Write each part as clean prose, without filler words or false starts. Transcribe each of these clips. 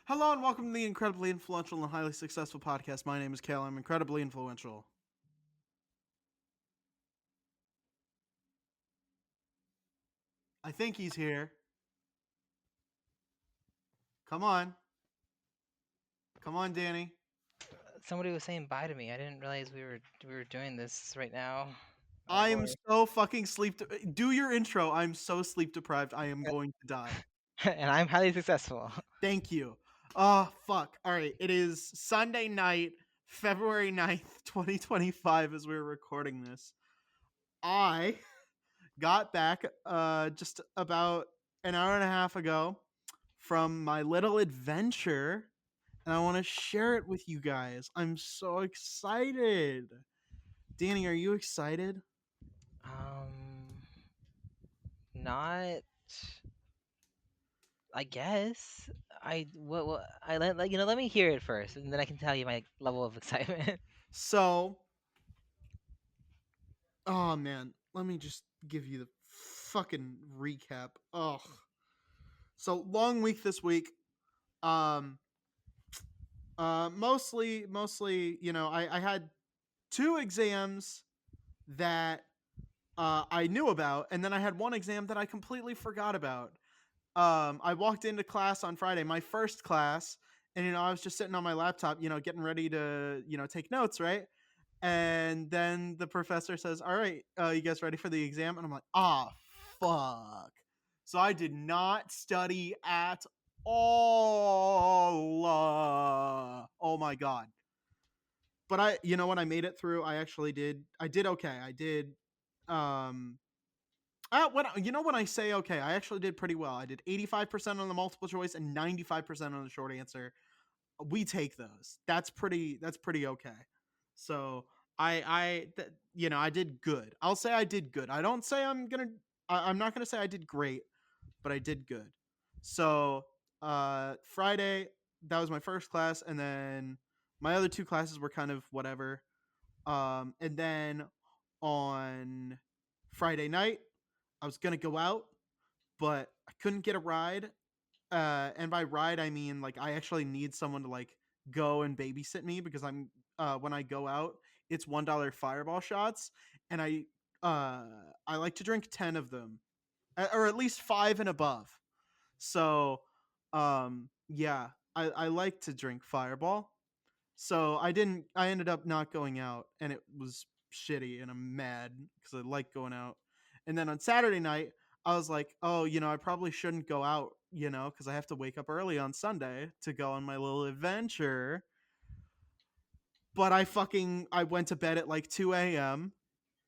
Hello and welcome to the incredibly influential and highly successful podcast. My name is Kael. I'm incredibly influential. I think he's here. Come on. Come on, Danny. Somebody was saying bye to me. I didn't realize we were doing this right now. Oh I'm boy. so fucking Do your intro. I'm so sleep deprived. I am going to die. And I'm highly successful. Thank you. Oh, fuck. All right. It is Sunday night, February 9th, 2025, as we're recording this. I got back just about an hour and a half ago from my little adventure, and I want to share it with you guys. I'm so excited. Danny, are you excited? Um, not. I guess. I let me hear it first, and then I can tell you my level of excitement. So, oh man, let me just give you the fucking recap. Oh, so long week this week. Um, mostly, I had two exams that I knew about, and then I had one exam that I completely forgot about. I walked into class on Friday, my first class, and I was just sitting on my laptop, getting ready to take notes, right? And then the professor says, "All right, you guys ready for the exam?" And I'm like, "Ah, fuck." So I did not study at all. Oh my god. But you know what? I made it through. I actually did. I did okay. I did. Um, when I say okay, I actually did pretty well. I did 85% on the multiple choice and 95% on the short answer. We take those. That's pretty okay. So I did good. I'll say I did good. I don't say I'm not gonna say I did great, but I did good. So Friday, that was my first class, and then my other two classes were kind of whatever. And then on Friday night, I was gonna go out, but I couldn't get a ride. And by ride, I mean like I actually need someone to like go and babysit me because I'm when I go out, it's $1 fireball shots, and uh I like to drink 10 of them, or at least five and above. So yeah, I like to drink fireball. So I ended up not going out, and it was shitty, and I'm mad because I like going out. And then on Saturday night, I was like, oh, I probably shouldn't go out, because I have to wake up early on Sunday to go on my little adventure. But I went to bed at like 2 a.m.,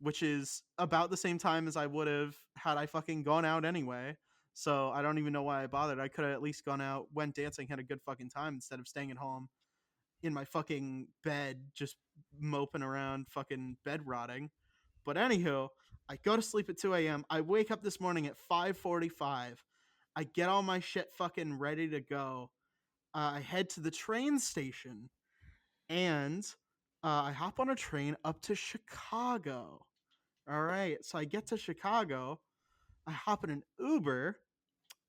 which is about the same time as I would have had I fucking gone out anyway. So I don't even know why I bothered. I could have at least gone out, went dancing, had a good fucking time instead of staying at home in my fucking bed, just moping around, fucking bed rotting. But anywho, I go to sleep at 2 a.m. I wake up this morning at 5:45. I get all my shit fucking ready to go. I head to the train station, and I hop on a train up to Chicago. All right, so I get to Chicago. I hop in an Uber.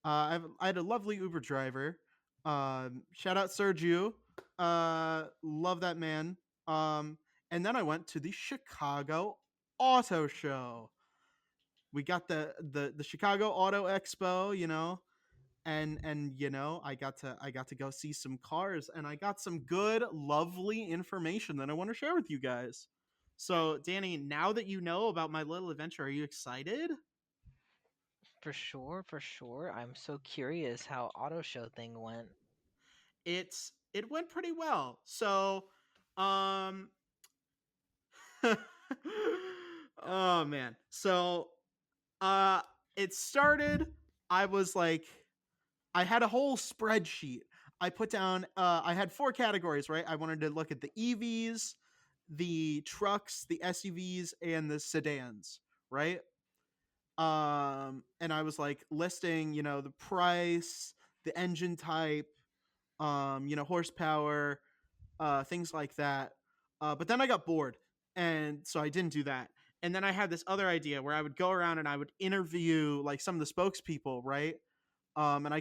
I had a lovely Uber driver. Shout out Sergio. Love that man. Um, and then I went to the Chicago Auto Show. We got the Chicago Auto Expo, and I got to go see some cars, and I got some good, lovely information that I want to share with you guys. So, Danny, now that you know about my little adventure, are you excited? For sure, for sure. I'm so curious how auto show thing went. It went pretty well. So, um, oh man. So, uh, it started. I was like, I had a whole spreadsheet. I put down. I had four categories. Right. I wanted to look at the EVs, the trucks, the SUVs, and the sedans. Right. And I was like listing, the price, the engine type, horsepower, things like that. But then I got bored, and so I didn't do that. And then I had this other idea where I would go around and I would interview like some of the spokespeople, right? And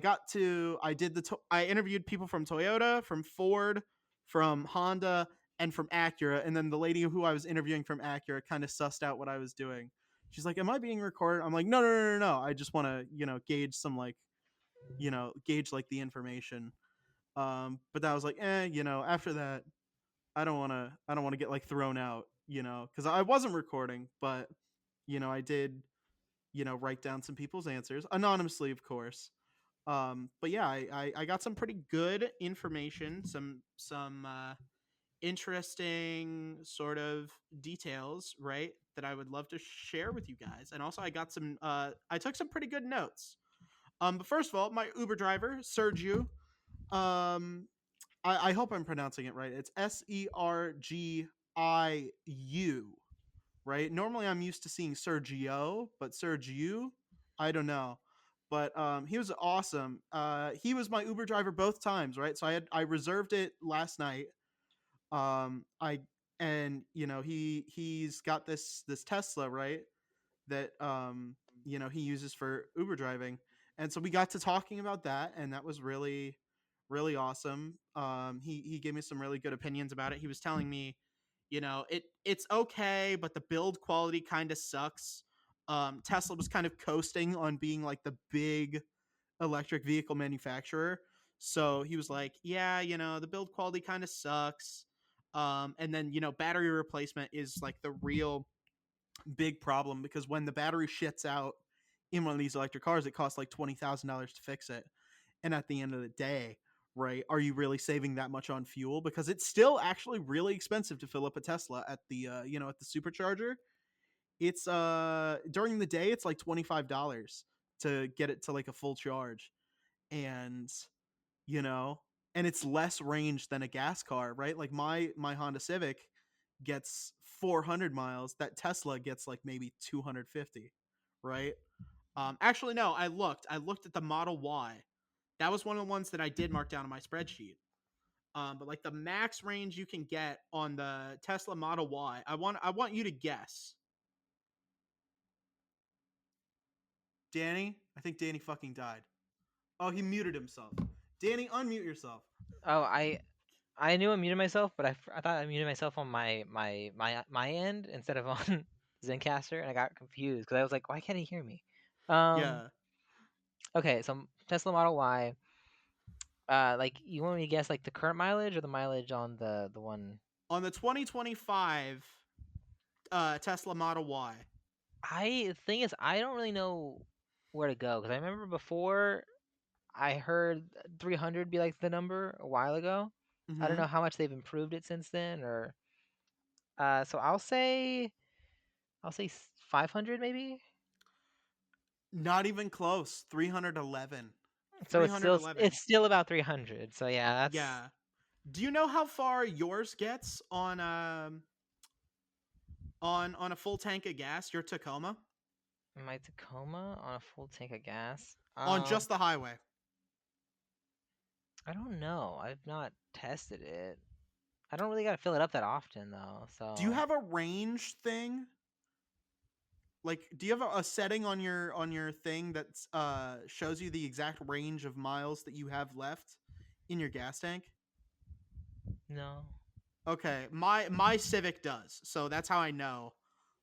I interviewed people from Toyota, from Ford, from Honda, and from Acura. And then the lady who I was interviewing from Acura kind of sussed out what I was doing. She's like, "Am I being recorded?" I'm like, "No, no, no, no, no. I just want to, gauge some like, gauge like the information." But that was like, after that, I don't want to get like thrown out, because I wasn't recording, but I did, write down some people's answers anonymously, of course. But yeah, I got some pretty good information, some interesting sort of details, right? That I would love to share with you guys. And also, I took some pretty good notes. But first of all, my Uber driver, Sergio, um, I hope I'm pronouncing it right. It's Sergiu, right? Normally, I'm used to seeing Sergio, but Sergiu, I don't know. But he was awesome. He was my Uber driver both times, right? So I reserved it last night. I and he's got this Tesla, right? That he uses for Uber driving. And so we got to talking about that, and that was really really awesome. He gave me some really good opinions about it. He was telling me, it's okay, but the build quality kind of sucks. Tesla was kind of coasting on being like the big electric vehicle manufacturer. So he was like, yeah, the build quality kind of sucks. And then, battery replacement is like the real big problem, because when the battery shits out in one of these electric cars, it costs like $20,000 to fix it. And at the end of the day, right, are you really saving that much on fuel? Because it's still actually really expensive to fill up a Tesla at the at the supercharger. It's during the day it's like $25 to get it to like a full charge. And you know and it's less range than a gas car, right? Like my Honda Civic gets 400 miles, that Tesla gets like maybe 250, right? Actually no, I looked at the Model Y. That was one of the ones that I did mark down on my spreadsheet. But like the max range you can get on the Tesla Model Y, I want you to guess. Danny, I think Danny fucking died. Oh, he muted himself. Danny, unmute yourself. Oh, I knew I muted myself, but I thought I muted myself on my end instead of on Zencaster, and I got confused because I was like, why can't he hear me? Um. Yeah. Okay, so Tesla Model Y. Like you want me to guess like the current mileage or the mileage on the one? On the 2025 Tesla Model Y. I thing is I don't really know where to go because I remember before I heard 300 be like the number a while ago. I don't Mm-hmm. know how much they've improved it since then, or so I'll say 500 maybe. Not even close. 311. So it's still 311. it's still about 300. So yeah, that's Yeah. Do you know how far yours gets on a full tank of gas, your Tacoma? my Tacoma on a full tank of gas. On just the highway. I don't know. I've not tested it. I don't really gotta fill it up that often though. Do you So have a range thing? Like, do you have a setting on your thing that shows you the exact range of miles that you have left in your gas tank? no. Okay, my Civic does. So that's how I know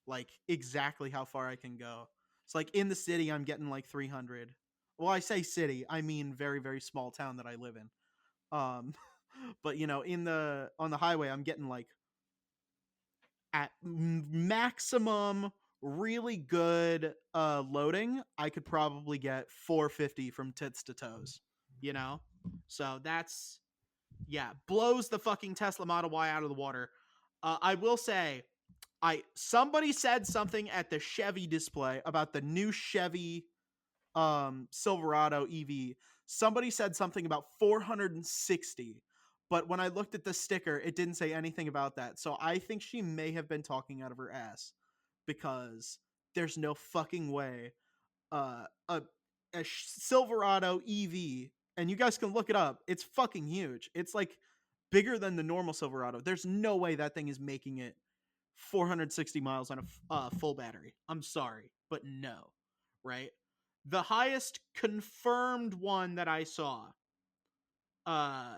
like exactly how far I can go. It's like in the city I'm getting like 300. Well, I say city, I mean very very small town that I live in. Um but in the on the highway I'm getting like at maximum really good loading, I could probably get 450 from tits to toes, you know? So that's yeah, blows the fucking Tesla Model Y out of the water. I will say, I somebody said something at the Chevy display about the new Chevy Silverado EV. Somebody said something about 460, but when I looked at the sticker, it didn't say anything about that. So I think she may have been talking out of her ass, because there's no fucking way uh, a Silverado EV, and you guys can look it up. It's fucking huge. It's like bigger than the normal Silverado. There's no way that thing is making it 460 miles on a full battery. I'm sorry, but no, right? The highest confirmed one that I saw, uh,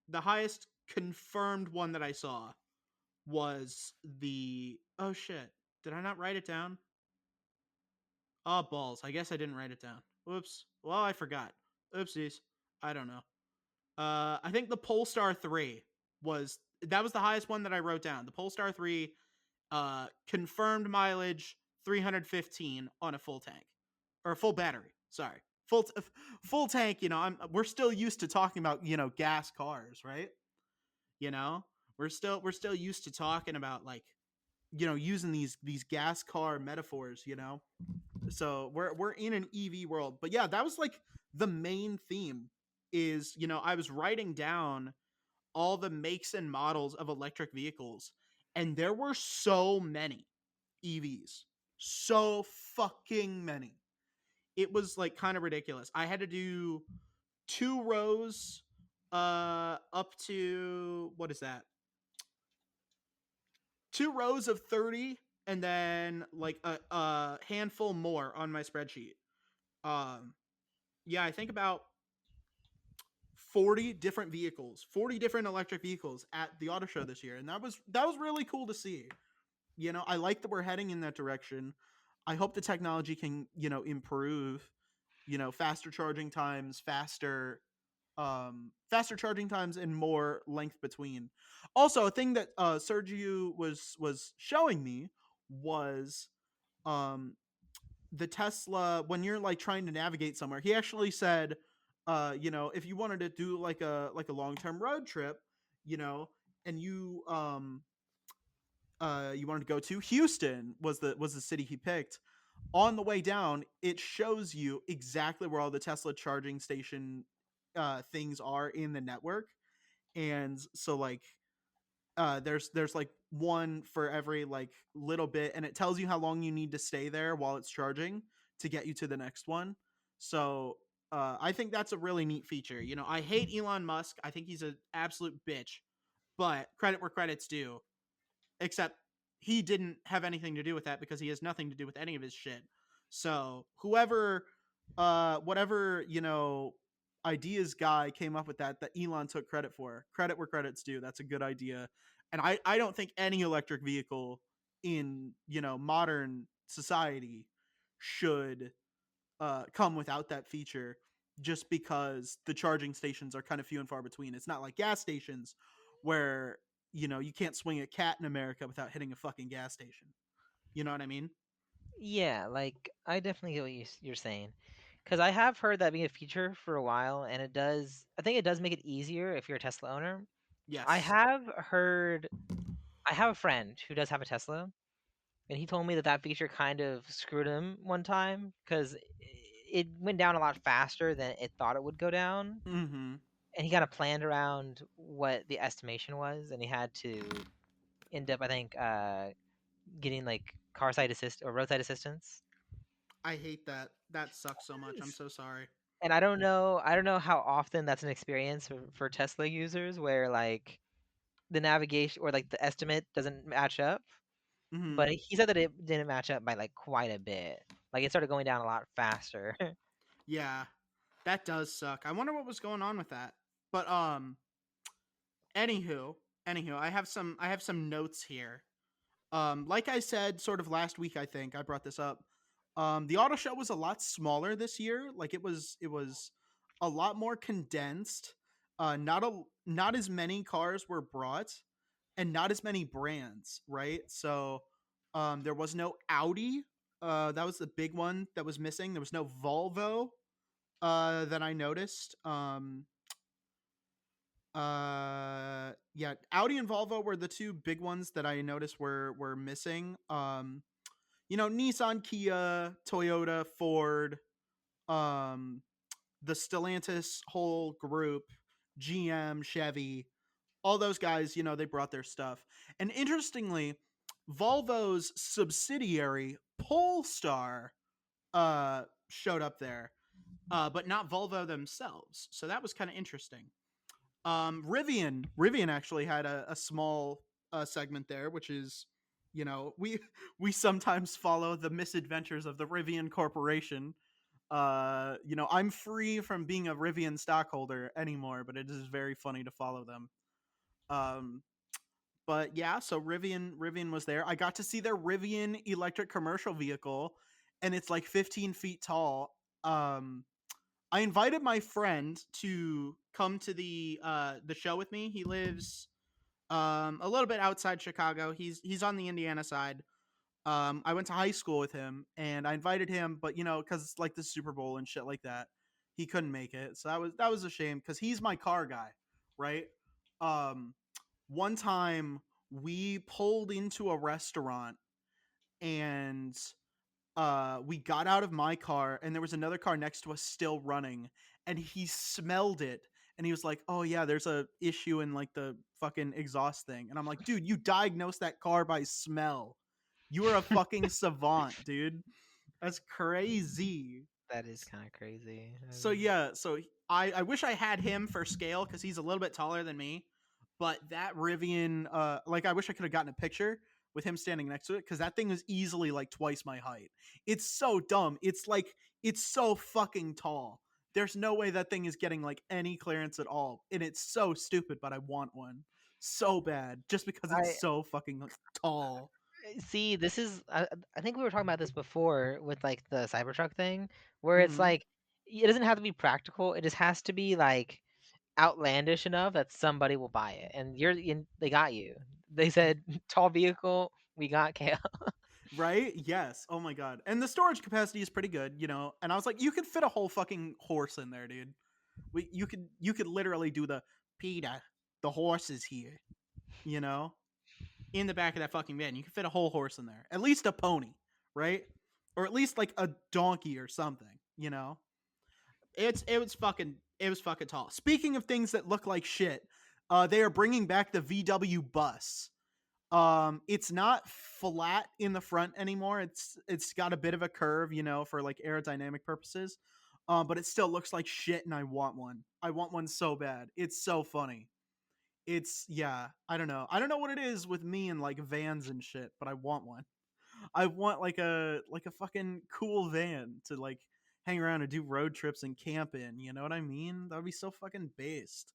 the highest confirmed one that I saw was the. Oh shit! Did I not write it down? Oh balls! I guess I didn't write it down. Whoops. Well, I forgot. Oopsies. I don't know. I think the Polestar 3 was that was the highest one that I wrote down. The Polestar 3 confirmed mileage 315 on a full tank or a full battery. Sorry. Full tank, we're still used to talking about, gas cars, right? You know? We're still used to talking about like, using these gas car metaphors, So we're in an EV world. But yeah, that was like the main theme is, I was writing down all the makes and models of electric vehicles, and there were so many EVs. So fucking many. It was like kind of ridiculous. I had to do 2 rows up to what is that? 2 rows of 30 and then like a handful more on my spreadsheet. Um yeah, I think about 40 different vehicles, 40 different electric vehicles at the auto show this year, and that was really cool to see. I like that we're heading in that direction. I hope the technology can, improve, faster charging times, faster charging times and more length between. Also, a thing that Sergio was showing me was um the Tesla when you're like trying to navigate somewhere. He actually said, if you wanted to do like a long term road trip, you know, and you wanted to go to Houston was the city he picked. On the way down, it shows you exactly where all the Tesla charging station things are in the network, and so like there's like one for every like little bit, and it tells you how long you need to stay there while it's charging to get you to the next one. So I think that's a really neat feature. I hate Elon Musk. I think he's an absolute bitch, but credit where credit's due. Except he didn't have anything to do with that because he has nothing to do with any of his shit. So whoever, whatever ideas guy came up with that Elon took credit for. Credit where credit's due. That's a good idea, and I don't think any electric vehicle in modern society should come without that feature just because the charging stations are kind of few and far between. It's not like gas stations where you can't swing a cat in America without hitting a fucking gas station. You know what I mean? Yeah, like I definitely get what you're saying, because I have heard that being a feature for a while, and it does. I think it does make it easier if you're a Tesla owner. I Yes. have heard. I have a friend who does have a Tesla, and he told me that that feature kind of screwed him one time because it went down a lot faster than it thought it would go down, Mm-hmm. and he kind of planned around what the estimation was, and he had to end up, I think, getting like car side assist or roadside assistance. I hate that. That sucks so much. I'm S- so sorry. And I don't know how often that's an experience for Tesla users where like the navigation or like the estimate doesn't match up. Mm-hmm. But he said that it didn't match up by like quite a bit. Like it started going down a lot faster. Yeah, that does suck. I wonder what was going on with that. But anywho, anywho, I have some notes here. Like I said, sort of last week, I think I brought this up. The auto show was a lot smaller this year. Like it was a lot more condensed. Not as many cars were brought, and not as many brands. Right. So, there was no Audi. That was the big one that was missing. There was no Volvo. That I noticed. Yeah, Audi and Volvo were the two big ones that I noticed were missing. Nissan, Kia, Toyota, Ford, um the Stellantis whole group, GM, Chevy, all those guys, they brought their stuff. And interestingly, Volvo's subsidiary Polestar showed up there, but not Volvo themselves. So that was kind of interesting. Rivian actually had a small segment there, which is, we sometimes follow the misadventures of the Rivian Corporation. I'm free from being a Rivian stockholder anymore, but it is very funny to follow them. Um, but yeah, so Rivian was there. I got to see their Rivian electric commercial vehicle, and it's like 15 feet tall. Um, I invited my friend to come to the show with me. He lives a little bit outside Chicago. He's on the Indiana side. I went to high school with him, and I invited him, but because it's like the Super Bowl and shit like that, he couldn't make it. So that was a shame because he's my car guy, right? Um, One time we pulled into a restaurant and we got out of my car and there was another car next to us still running, and he smelled it and he was like, "Oh yeah, there's a issue in like the fucking exhaust thing." And I'm like, "Dude, you diagnosed that car by smell. You are a fucking savant, dude. That's crazy." That is kind of crazy. So yeah, so I wish I had him for scale because he's a little bit taller than me. But that Rivian, like I wish I could have gotten a picture with him standing next to it because that thing is easily like twice my height. It's so dumb. It's so fucking tall. There's no way that thing is getting like any clearance at all, and it's so stupid. But I want one so bad just because it's I so fucking tall. see. This is. I think we were talking about this before with like the Cybertruck thing, where it's Hmm. like it doesn't have to be practical. It just has to be like outlandish enough that somebody will buy it. And they got you. They said tall vehicle. We got Kael. Right? Yes. Oh my god. And the storage capacity is pretty good. And I was like, you could fit a whole fucking horse in there, dude. You could literally do the Peter, the horse is here, you know, in the back of that fucking van. You could fit a whole horse in there. At least a pony, right? Or at least like a donkey or something. It was fucking tall. Speaking of things that look like shit, they are bringing back the VW bus. It's not flat in the front anymore. It's got a bit of a curve, for like aerodynamic purposes. But it still looks like shit, and I want one. I want one so bad. It's so funny. It's yeah. I don't know what it is with me and like vans and shit, but I want one. I want like a fucking cool van to like hang around and do road trips and camp in. You know what I mean? That would be so fucking based.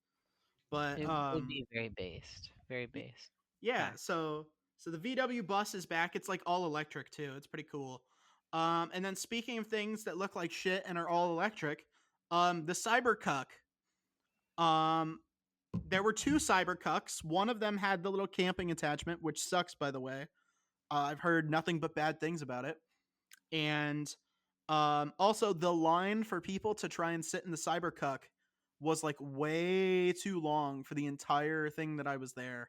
But It would be very based. Very based. yeah, Fact. so the VW bus is back. It's like all electric too. It's pretty cool. And then speaking of things that look like shit and are all electric, the Cybercuck. Um, there were two Cybercucks. One of them had the little camping attachment, which sucks, by the way. I've heard nothing but bad things about it. And also, the line for people to try and sit in the Cybercuck was like way too long for the entire thing that I was there.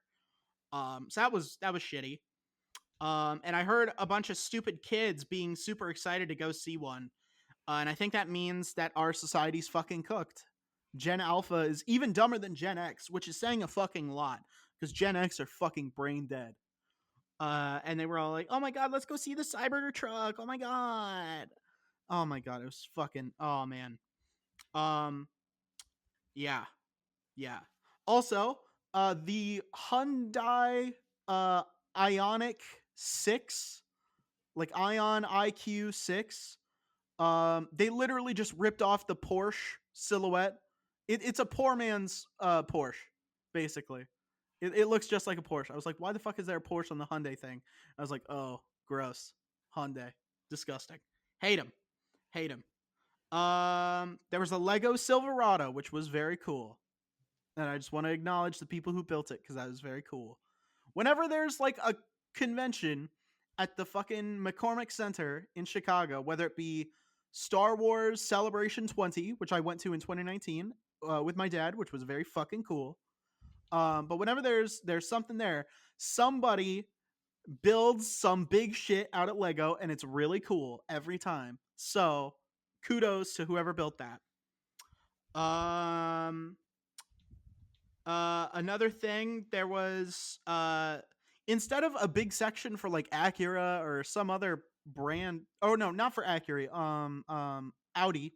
So that was shitty. And I heard a bunch of stupid kids being super excited to go see one. And I think that means that our society's fucking cooked. Gen Alpha is even dumber than Gen X, which is saying a fucking lot because Gen X are fucking brain dead. And they were all like, "Oh my god, let's go see the Cybertruck! Oh my god, oh my god, it was fucking. Oh man, um, yeah, yeah. Also, the Hyundai Ionic 6, like Ion IQ 6, they literally just ripped off the Porsche silhouette. It's a poor man's Porsche, basically. It looks just like a Porsche. I was like, why the fuck is there a Porsche on the Hyundai thing? I was like, oh, gross. Hyundai. Disgusting. Hate him. Hate him. There was a Lego Silverado, which was very cool. And I just want to acknowledge the people who built it because that was very cool. Whenever there's like a convention at the fucking McCormick Center in Chicago, whether it be Star Wars Celebration 20, which I went to in 2019 with my dad, which was very fucking cool. But whenever there's something there, somebody builds some big shit out of Lego, and it's really cool every time. So kudos to whoever built that. Um, Another thing, there was instead of a big section for like Acura or some other brand. Oh no, not for Acura. Audi.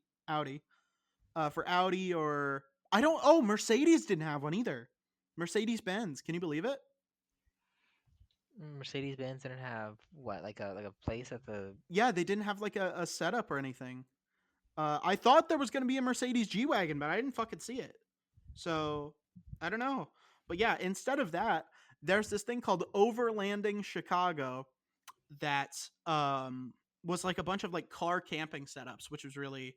For Audi or I don't. Oh, Mercedes didn't have one either. Mercedes Benz. Can you believe it? Mercedes Benz didn't have what like a place at the. Yeah, they didn't have like a setup or anything. I thought there was going to be a Mercedes G Wagon, but I didn't fucking see it. So I don't know. But yeah, instead of that, there's this thing called Overlanding Chicago that was like a bunch of like car camping setups, which was really,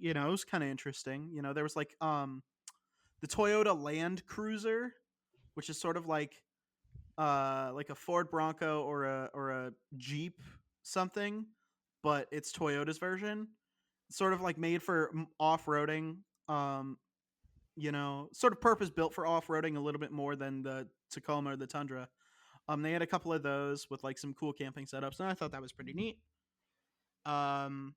it was kind of interesting. There was the Toyota Land Cruiser, which is sort of like a Ford Bronco or a Jeep something, but it's Toyota's version. It's sort of like made for off-roading. Sort of purpose built for off-roading a little bit more than the Tacoma or the Tundra. They had a couple of those with like some cool camping setups, and I thought that was pretty neat. Um,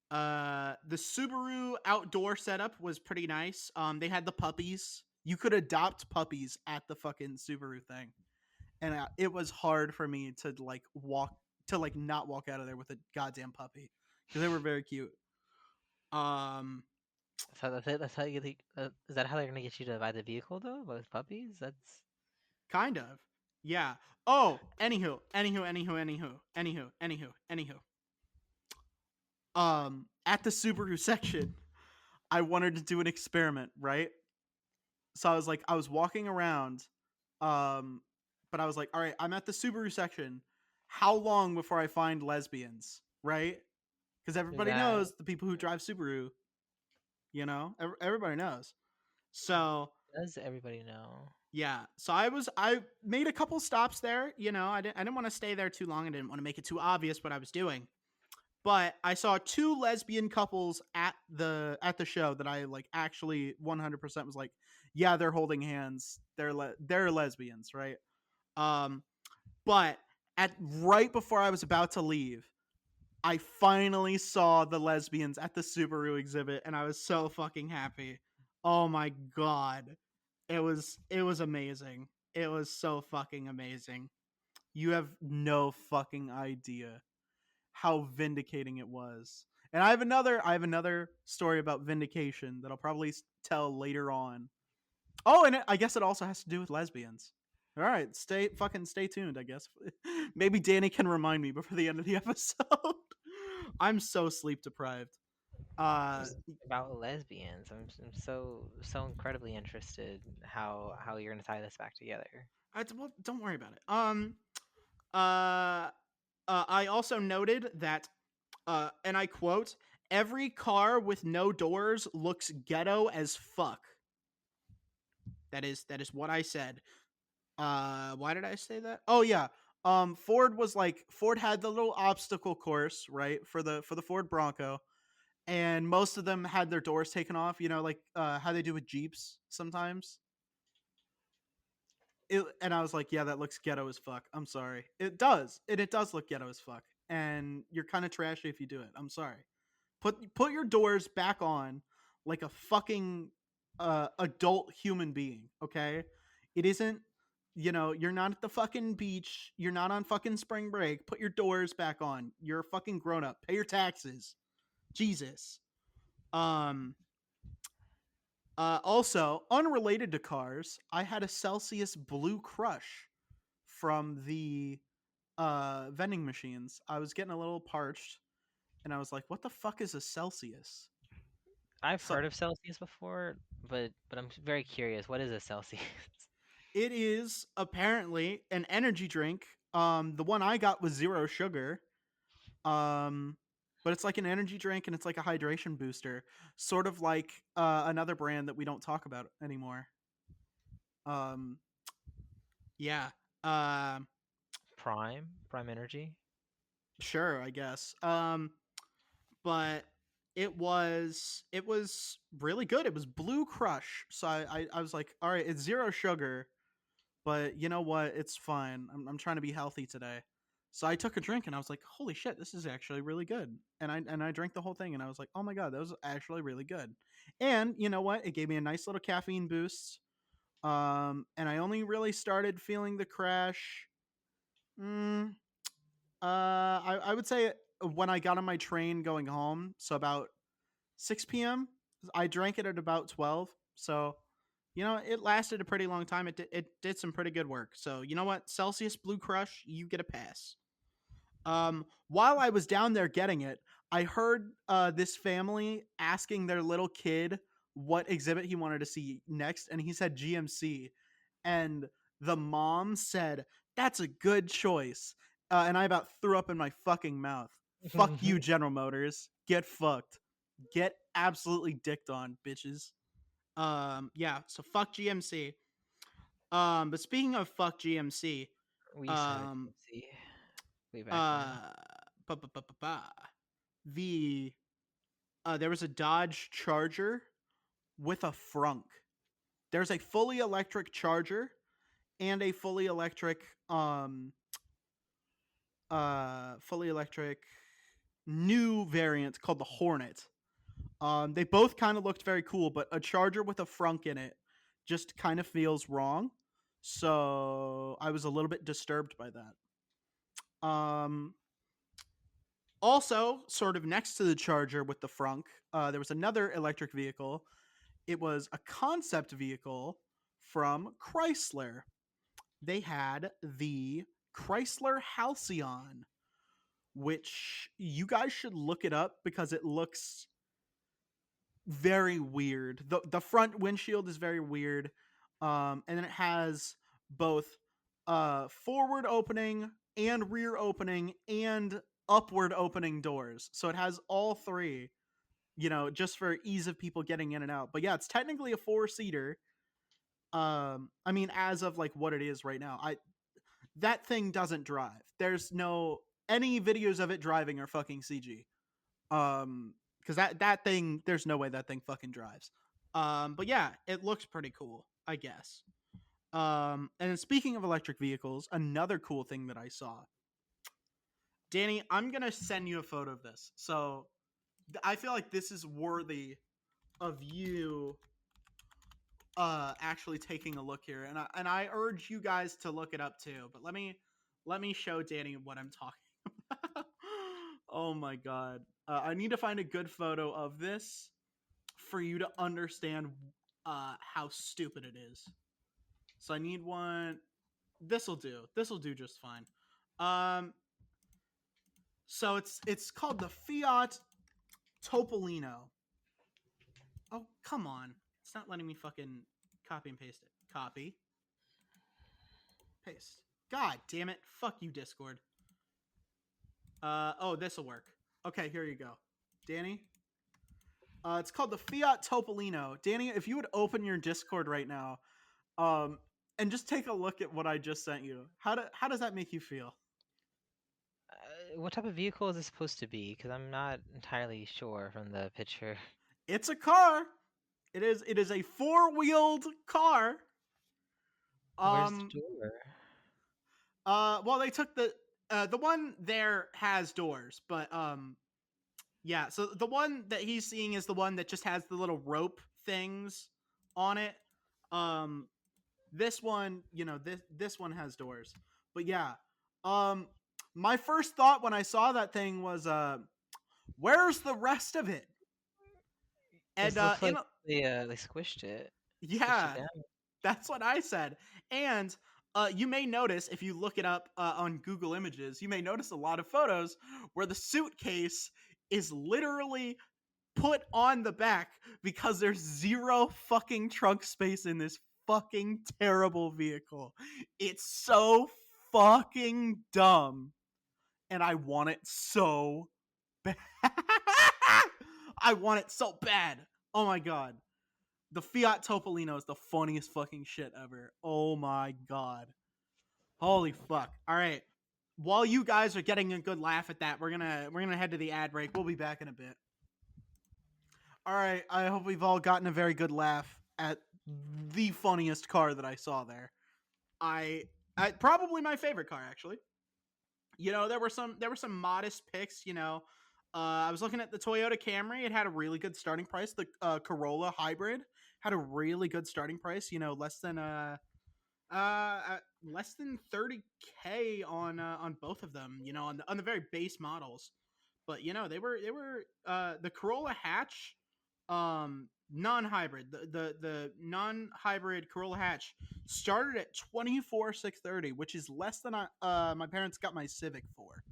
the Subaru outdoor setup was pretty nice. They had the puppies. You could adopt puppies at the fucking Subaru thing, and it was hard for me to not walk out of there with a goddamn puppy because they were very cute. Um, So that's it. That's how you. Is that how they're gonna get you to buy the vehicle though? With puppies? That's kind of, yeah. Oh, anywho. At the Subaru section, I wanted to do an experiment, right? So I was walking around, um, but I was like, all right, I'm at the Subaru section. How long before I find lesbians, right? Because everybody that. knows the people who drive Subaru. Everybody knows. So Does everybody know? yeah, so I made a couple stops there. I didn't want to stay there too long. I didn't want to make it too obvious what I was doing. But I saw two lesbian couples at the show that I like actually 100% was like, yeah, they're holding hands. They're lesbians, right? Um, but at right before I was about to leave, I finally saw the lesbians at the Subaru exhibit, and I was so fucking happy. Oh my god, it was amazing. It was so fucking amazing. You have no fucking idea how vindicating it was. And I have another story about vindication that I'll probably tell later on. Oh, and I guess it also has to do with lesbians. All right, stay tuned, I guess. Maybe Danny can remind me before the end of the episode. I'm so sleep deprived. Uh Just about lesbians. I'm so incredibly interested how you're gonna tie this back together. well, don't worry about it. Uh I also noted that and I quote, every car with no doors looks ghetto as fuck. That is what I said. Why did I say that? Oh yeah. Ford had the little obstacle course, right, for the Ford Bronco, and most of them had their doors taken off, like how they do with Jeeps sometimes. And I was like, yeah, that looks ghetto as fuck. I'm sorry. It does. It does look ghetto as fuck. And you're kind of trashy if you do it. I'm sorry. Put your doors back on like a fucking adult human being, okay? It isn't, you're not at the fucking beach. You're not on fucking spring break. Put your doors back on. You're a fucking grown up. Pay your taxes. Jesus. Um Also, unrelated to cars, I had a Celsius Blue Crush from the vending machines. I was getting a little parched, and I was like, "What the fuck is a Celsius?" I've So heard of Celsius before, but I'm very curious. What is a Celsius? it is apparently an energy drink. The one I got was zero sugar. Um, but it's like an energy drink, and it's like a hydration booster, sort of like another brand that we don't talk about anymore. Um, yeah. Um, Prime Energy. sure, I guess. But it was really good. It was Blue Crush. So I was like, all right, it's zero sugar, but you know what? It's fine. I'm trying to be healthy today. So I took a drink and I was like, holy shit, this is actually really good. And I drank the whole thing and I was like, oh my god, that was actually really good. And you know what? It gave me a nice little caffeine boost. And I only really started feeling the crash. Mm, I would say when I got on my train going home, so about 6 p.m. I drank it at about 12. So, it lasted a pretty long time. It did some pretty good work. So, you know what? Celsius Blue Crush, you get a pass. While I was down there getting it, I heard this family asking their little kid what exhibit he wanted to see next, and he said GMC, and the mom said, "That's a good choice," and I about threw up in my fucking mouth. Fuck you, General Motors. Get fucked. Get absolutely dicked on, bitches. Yeah. So fuck GMC. But speaking of fuck GMC, We used to have a um, GMC way back when. uh, ba ba ba ba ba. The there was a Dodge Charger with a frunk. There's a fully electric Charger and a fully electric new variant called the Hornet. They both kind of looked very cool, but a Charger with a frunk in it just kind of feels wrong. So I was a little bit disturbed by that. Also, sort of next to the Charger with the frunk, there was another electric vehicle. It was a concept vehicle from Chrysler. They had the Chrysler Halcyon, which you guys should look it up because it looks very weird. The front windshield is very weird. And then it has both forward opening and rear opening and upward opening doors. So it has all three, just for ease of people getting in and out. But yeah, it's technically a 4-seater. I mean, as of like what it is right now, that thing doesn't drive. There's no any videos of it driving are fucking CG. Because that thing, there's no way that thing fucking drives. But yeah, it looks pretty cool, I guess. And speaking of electric vehicles, another cool thing that I saw. Danny, I'm gonna send you a photo of this. So I feel like this is worthy of you actually taking a look here, and I urge you guys to look it up too. But let me show Danny what I'm talking about. Oh my god. I need to find a good photo of this for you to understand how stupid it is. So I need one. This'll do. This'll do just fine. So it's called the Fiat Topolino. Oh, come on. It's not letting me fucking copy and paste it. Copy. Paste. God damn it. Fuck you, Discord. Oh, this'll work. Okay, here you go. Danny? It's called the Fiat Topolino. Danny, if you would open your Discord right now, and just take a look at what I just sent you. How does that make you feel? What type of vehicle is this supposed to be? Because I'm not entirely sure from the picture. It's a car. It is a 4-wheeled car. Where's the Um door? well, they took the one there has doors, but yeah, so the one that he's seeing is the one that just has the little rope things on it. Um this one, this one has doors. But yeah, um my first thought when I saw that thing was where's the rest of it? And This looks like they squished it. Squished it yeah, down. that's what I said. And you may notice if you look it up on Google Images, you may notice a lot of photos where the suitcase is literally put on the back because there's zero fucking trunk space in this fucking terrible vehicle. It's so fucking dumb, and I want it so bad. I want it so bad. Oh my god. The Fiat Topolino is the funniest fucking shit ever. Oh my god. Holy fuck. All right. While you guys are getting a good laugh at that, we're gonna head to the ad break. We'll be back in a bit. All right. I hope we've all gotten a very good laugh at the funniest car that I saw there. I probably my favorite car actually. There were some modest picks. I was looking at the Toyota Camry. It had a really good starting price. The Corolla Hybrid had a really good starting price. Less than 30K on both of them. On the very base models. But they were the Corolla hatch, non-hybrid. The non-hybrid Corolla hatch started at 24,630, which is less than my parents got my Civic for.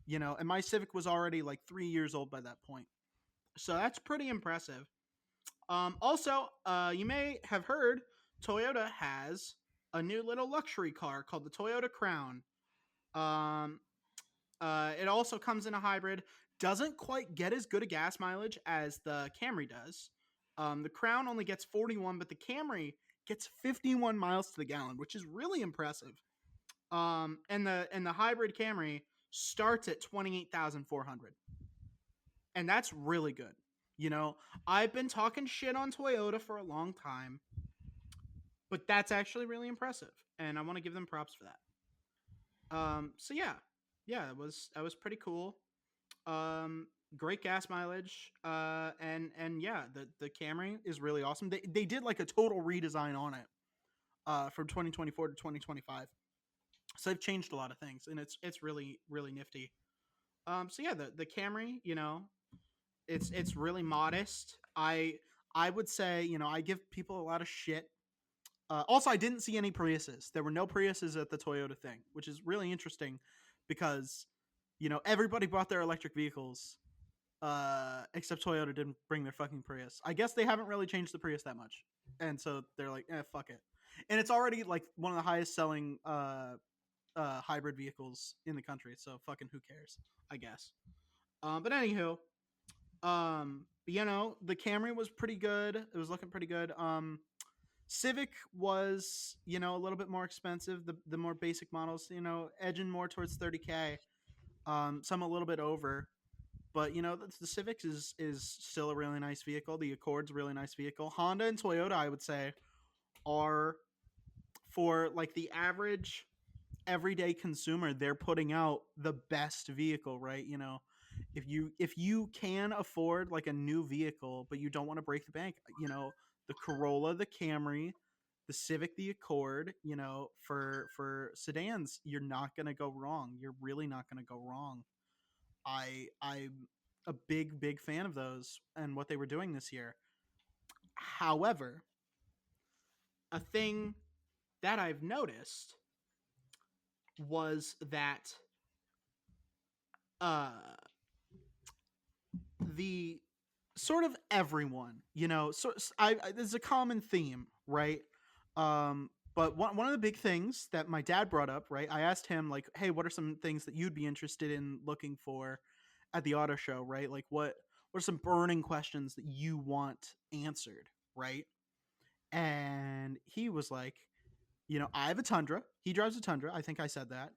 and my Civic was already like 3 years old by that point. So that's pretty impressive. Also, you may have heard Toyota has a new little luxury car called the Toyota Crown. Um, it also comes in a hybrid. Doesn't quite get as good a gas mileage as the Camry does. The Crown only gets 41, but the Camry gets 51 miles to the gallon, which is really impressive. And the hybrid Camry starts at 28,400, and that's really good. You know, I've been talking shit on Toyota for a long time, but that's actually really impressive, and I want to give them props for that. So yeah, that was pretty cool. Um, Great gas mileage. And yeah, the Camry is really awesome. They did like a total redesign on it. From 2024 to 2025. So they've changed a lot of things, and it's really really nifty. So yeah, the Camry, it's really modest. I would say, I give people a lot of shit. Also, I didn't see any Priuses. There were no Priuses at the Toyota thing, which is really interesting because everybody bought their electric vehicles, except Toyota didn't bring their fucking Prius. I guess they haven't really changed the Prius that much, and so they're like, fuck it. And it's already like one of the highest selling hybrid vehicles in the country, so fucking who cares? I guess. But anywho, the Camry was pretty good. It was looking pretty good. Civic was, a little bit more expensive. The more basic models, edging more towards 30K. Some a little bit over, but the Civic is still a really nice vehicle. The Accord's a really nice vehicle. Honda and Toyota, I would say, are for like the average everyday consumer. They're putting out the best vehicle, right? If you can afford like a new vehicle, but you don't want to break the bank, the Corolla, the Camry, the Civic, the Accord, for sedans, you're not gonna go wrong. You're really not gonna go wrong. I'm a big fan of those and what they were doing this year. However, a thing that I've noticed was that uh the sort of everyone, there's a common theme, right? But one of the big things that my dad brought up, right? I asked him like, "Hey, what are some things that you'd be interested in looking for at the auto show, right? Like what are some burning questions that you want answered, right?" And he was like, "I have a Tundra. He drives a Tundra. I think I said that.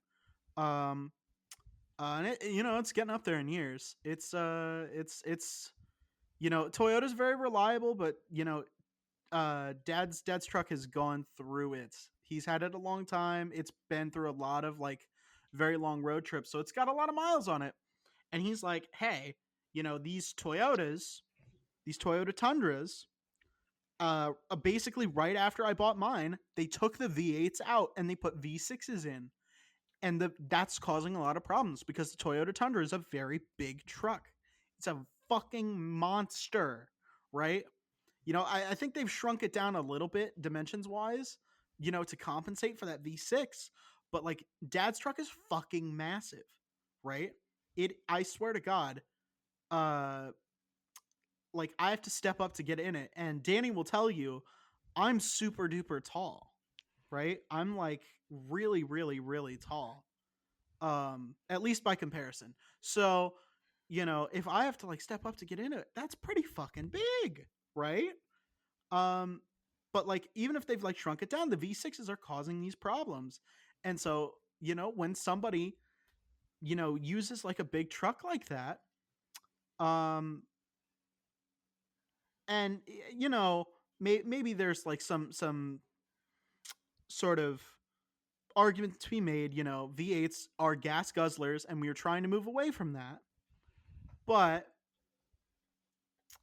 Um, and it's getting up there in years. It's Toyota's very reliable, but dad's truck has gone through it. He's had it a long time. It's been through a lot of like very long road trips, so it's got a lot of miles on it. And he's like, hey, these Toyota Tundras, basically right after I bought mine, they took the V8s out and they put V6s in, and that's causing a lot of problems because the Toyota Tundra is a very big truck. It's a fucking monster, right? I think they've shrunk it down a little bit dimensions wise, to compensate for that V6. But like dad's truck is fucking massive, right? I swear to God, uh, like I have to step up to get in it. And Danny will tell you, I'm super duper tall, right? I'm like really, really, really tall. At least by comparison. So, if I have to like step up to get in it, that's pretty fucking big, right? Um, but like even if they've like shrunk it down, the V6s are causing these problems. And so, when somebody, uses like a big truck like that, um, and maybe there's like some sort of argument to be made. V8s are gas guzzlers, and we are trying to move away from that. But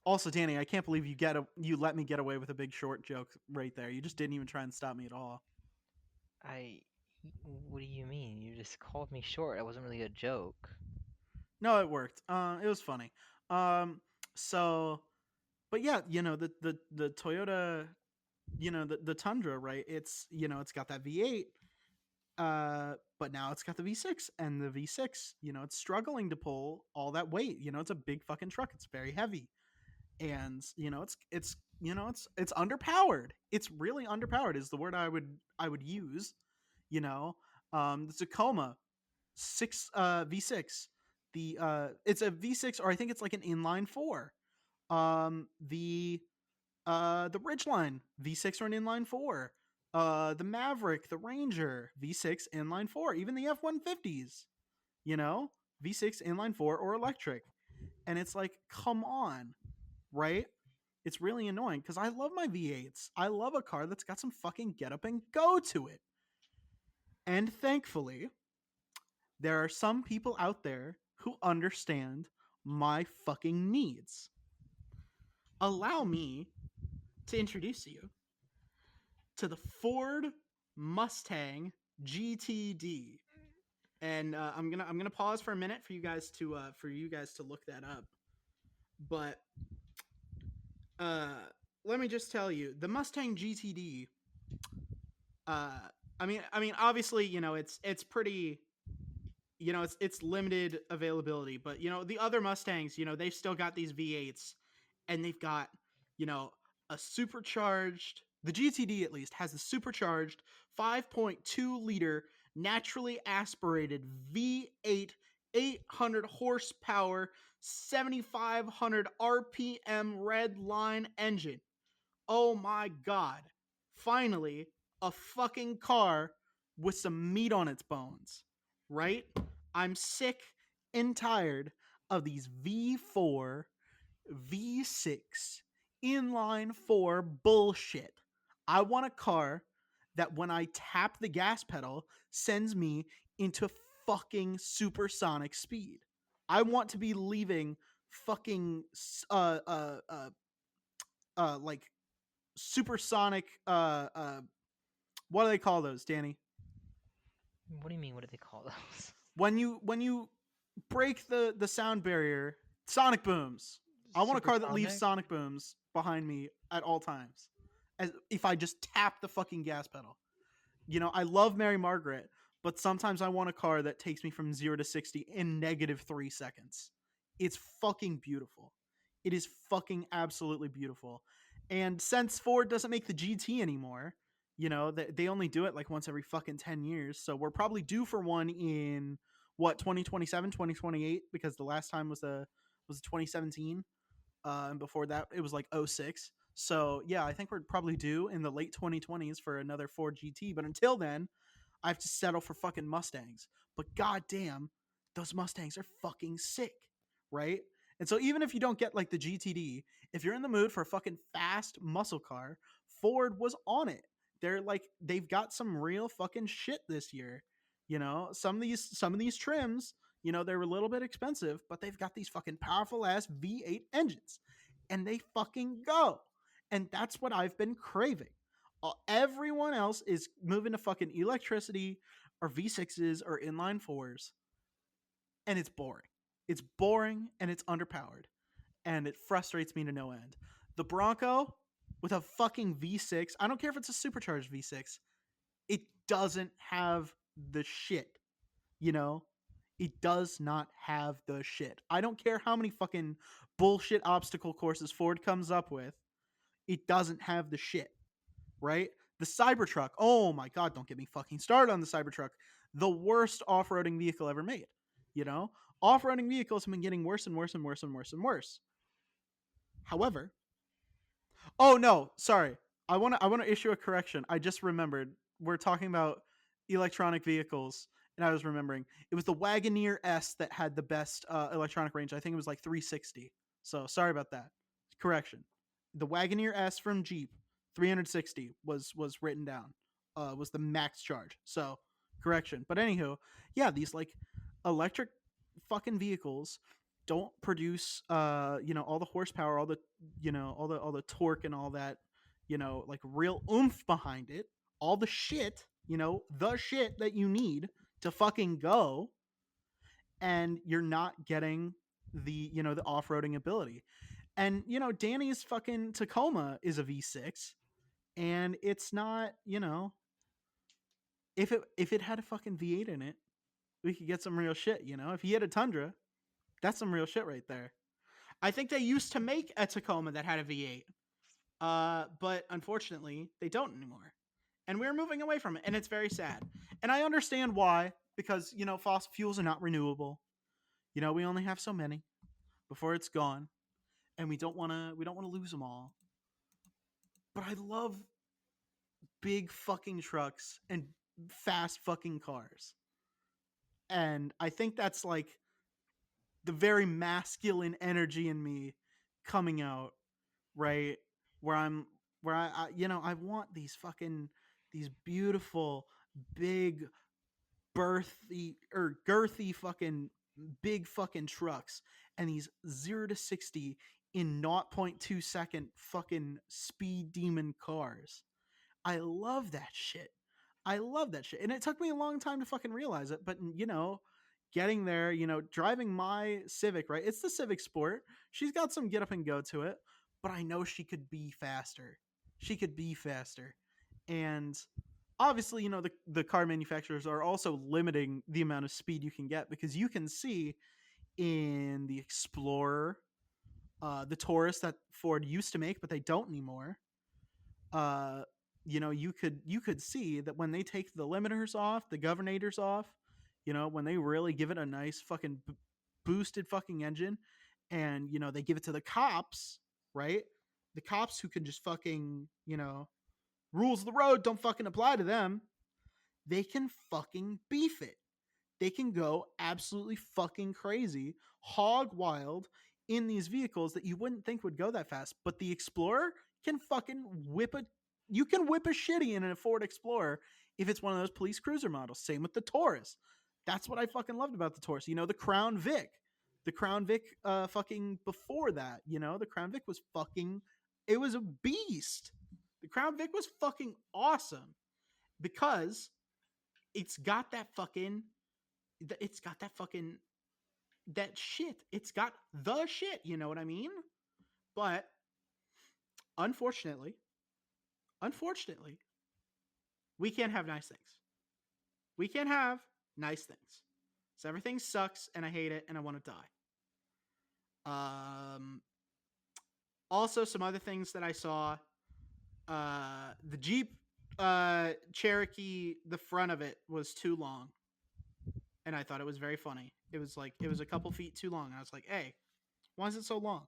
also, Danny, I can't believe you let me get away with a Big Short joke right there. You just didn't even try and stop me at all. I. What do you mean? You just called me short. It wasn't really a joke. No, it worked. It was funny. Um, so, but yeah, the Toyota, the Tundra, right? It's it's got that V8, But now it's got the V6, and the V6, it's struggling to pull all that weight. It's a big fucking truck. It's very heavy, and it's underpowered. It's really underpowered is the word I would use. The Tacoma six V6. It's a V6, or I think it's like an inline four. The Ridgeline V6 or an inline four. The Maverick, the Ranger V6 inline four. Even the F-150s, you know, V6 inline four or electric. And it's like, come on, right? It's really annoying because I love my V8s. I love a car that's got some fucking get up and go to it. And thankfully, there are some people out there who understand my fucking needs. Allow me to introduce you to the Ford Mustang GTD. And I'm gonna pause for a minute for you guys to look that up. But let me just tell you, the Mustang GTD. Uh, I mean, obviously, it's pretty, it's limited availability, but the other Mustangs, they've still got these V8s, and they've got, you know, a supercharged. The GTD at least has a supercharged 5.2 liter naturally aspirated V8 800 horsepower 7500 RPM red line engine. Oh my god. Finally, a fucking car with some meat on its bones, right? I'm sick and tired of these V4, V6, inline 4 bullshit. I want a car that when I tap the gas pedal sends me into fucking supersonic speed. I want to be leaving fucking like supersonic what do they call those, Danny? What do you mean? What do they call those? When you break the sound barrier, sonic booms. I want a car that leaves Supersonic? sonic booms behind me at all times. As if I just tap the fucking gas pedal. I love Mary Margaret, but sometimes I want a car that takes me from 0 to 60 in -3 seconds. It's fucking beautiful. It is fucking absolutely beautiful. And since Ford doesn't make the GT anymore, they only do it like once every fucking 10 years. So we're probably due for one in what, 2027, 2028, because the last time was 2017. And before that it was like '06. So yeah, I think we're probably due in the late 2020s for another Ford GT. But until then, I have to settle for fucking Mustangs. But goddamn, those Mustangs are fucking sick, right? And so even if you don't get like the GTD, if you're in the mood for a fucking fast muscle car, Ford was on it. They've got some real fucking shit this year. Some of these trims, they're a little bit expensive, but they've got these fucking powerful ass V8 engines, and they fucking go. And that's what I've been craving. Everyone else is moving to fucking electricity or V6s or inline fours, and it's boring. It's boring and it's underpowered, and it frustrates me to no end. The Bronco with a fucking V6, I don't care if it's a supercharged V6, it doesn't have the shit, you know? It does not have the shit. I don't care how many fucking bullshit obstacle courses Ford comes up with. It doesn't have the shit, right? The Cybertruck. Oh my god, don't get me fucking started on the Cybertruck. The worst off-roading vehicle ever made. You know, off-roading vehicles have been getting worse and worse and worse and worse and worse. However, oh no, sorry. I want to issue a correction. I just remembered we're talking about electronic vehicles, and I was remembering it was the Wagoneer S that had the best electronic range. I think it was like 360. So sorry about that. Correction. The Wagoneer S from Jeep, 360 was written down. Was the max charge. So correction. But anywho, yeah, these like electric fucking vehicles don't produce all the horsepower, all the torque and all that, like real oomph behind it, all the shit, the shit that you need to fucking go, and you're not getting the off-roading ability. And Danny's fucking Tacoma is a V6, and it's not, if it had a fucking V8 in it, we could get some real shit. You know, if he had a Tundra, that's some real shit right there. I think they used to make a Tacoma that had a V8, but unfortunately they don't anymore, and we're moving away from it, and it's very sad. And I understand why, because you know fossil fuels are not renewable. You know, we only have so many before it's gone, and we don't want to lose them all. But I love big fucking trucks and fast fucking cars. And I think that's like the very masculine energy in me coming out, right? Where I'm where I want these beautiful big girthy fucking big fucking trucks and these 0 to 60 in 0.2 second fucking speed demon cars. I love that shit. I love that shit. And it took me a long time to fucking realize it, but you know, getting there, you know, driving my Civic, right? It's the Civic Sport. She's got some get up and go to it, but I know she could be faster. She could be faster. And obviously, you know, the car manufacturers are also limiting the amount of speed you can get because you can see in the Explorer, the Taurus that Ford used to make, but they don't anymore. uh you know, you could see that when they take the limiters off, the governators off, you know, when they really give it a nice fucking boosted fucking engine, and you know they give it to the cops, right? The cops who can just fucking, you know, rules of the road don't fucking apply to them. They can fucking beef it. They can go absolutely fucking crazy, hog wild in these vehicles that you wouldn't think would go that fast. But the Explorer can fucking whip a. You can whip a shitty in a Ford Explorer if it's one of those police cruiser models. Same with the Taurus. That's what I fucking loved about the Taurus. You know, the Crown Vic. The Crown Vic fucking before that, you know, the Crown Vic was fucking. It was a beast. The Crown Vic was fucking awesome because it's got that fucking it's got that fucking that shit. It's got the shit, you know what I mean? But unfortunately, unfortunately, we can't have nice things. We can't have nice things. So everything sucks and I hate it and I want to die. Also some other things that I saw, the Jeep Cherokee, the front of it was too long. And I thought it was very funny. It was a couple feet too long. And I was like, hey, why is it so long?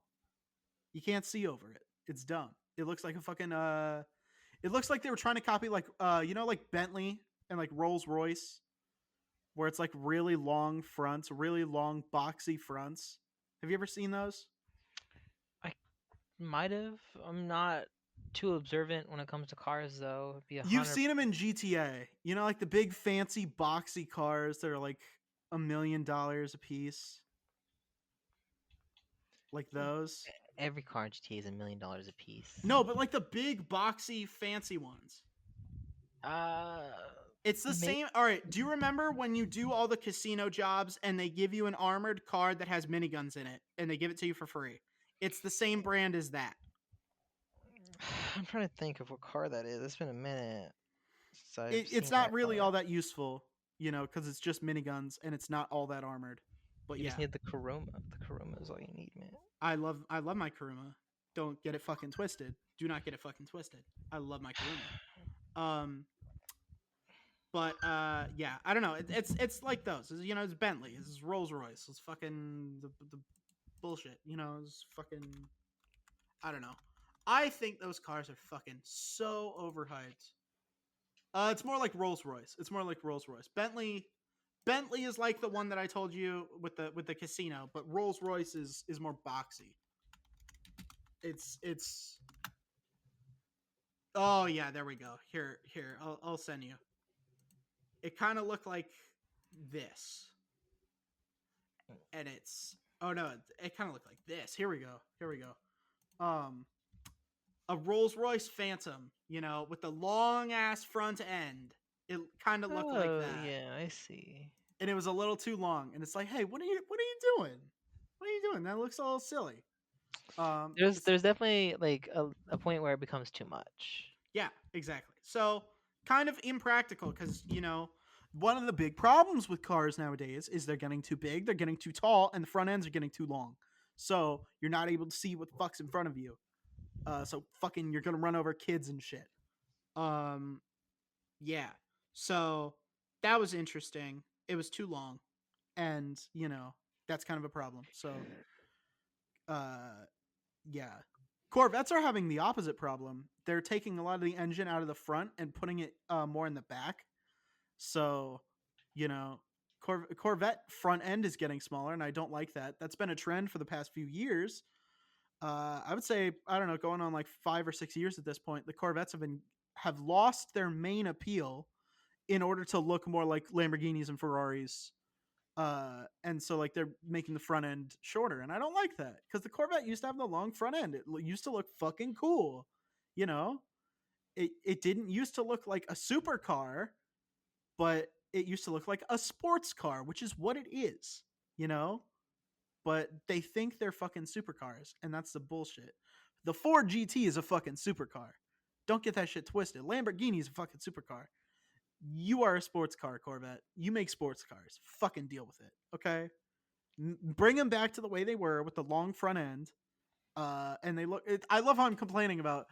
You can't see over it. It's dumb. It looks like a fucking it looks like they were trying to copy like you know, like Bentley and like Rolls Royce, where it's like really long fronts, really long boxy fronts. Have you ever seen those? I might have. I'm not too observant when it comes to cars, though. It'd be a You've hundred. seen them in GTA. You know, like the big fancy boxy cars that are like $1 million a piece, like those. Every car in GTA is $1 million a piece. No, but like the big boxy fancy ones. Uh, It's the may- same. All right. Do you remember when you do all the casino jobs and they give you an armored car that has miniguns in it and they give it to you for free? It's the same brand as that. I'm trying to think of what car that is. It's been a minute since I've It's seen not that really car. all that useful, you know, because it's just miniguns and it's not all that armored. But You just yeah, need the Kuruma. The Kuruma is all you need, man. I love my Kuruma. Don't get it fucking twisted. Do not get it fucking twisted. I love my Kuruma. But yeah, I don't know. It's like those. You know, it's Bentley. It's Rolls Royce. It's fucking the bullshit. You know, it's fucking. I don't know. I think those cars are fucking so overhyped. It's more like Rolls Royce. It's more like Rolls Royce. Bentley is like the one that I told you with the casino, but Rolls Royce is more boxy. It's. Oh yeah, there we go. Here, I'll send you. It kind of looked like this, and it's. Oh no, it kind of looked like this. Here we go. Here we go. A Rolls Royce Phantom, you know, with the long ass front end. It kind of looked like Oh that, yeah, I see. and it was a little too long. And it's like, hey, what are you doing? What are you doing? That looks all silly. There's It's there's definitely like a point where it becomes too much. yeah, exactly. So kind of impractical because, one of the big problems with cars nowadays is they're getting too big, they're getting too tall, and the front ends are getting too long. So you're not able to see what the fuck's in front of you. So fucking you're gonna run over kids and shit. Um, yeah. So that was interesting. It was too long, and that's kind of a problem. So, uh, yeah. Corvettes are having the opposite problem. They're taking a lot of the engine out of the front and putting it more in the back. So, you know, Corvette front end is getting smaller, and I don't like that. That's been a trend for the past few years. I would say, I don't know, going on like 5 or 6 years at this point. The Corvettes have lost their main appeal in order to look more like Lamborghinis and Ferraris. And so like they're making the front end shorter, and I don't like that because the Corvette used to have the long front end. It used to look fucking cool, you know. It didn't used to look like a supercar, but it used to look like a sports car, which is what it is, you know. But they think they're fucking supercars, and that's the bullshit. The Ford GT is a fucking supercar. Don't get that shit twisted. Lamborghini is a fucking supercar. You are a sports car, Corvette. You make sports cars. Fucking deal with it, okay? Bring them back to the way they were with the long front end. And they look. I love how I'm complaining about.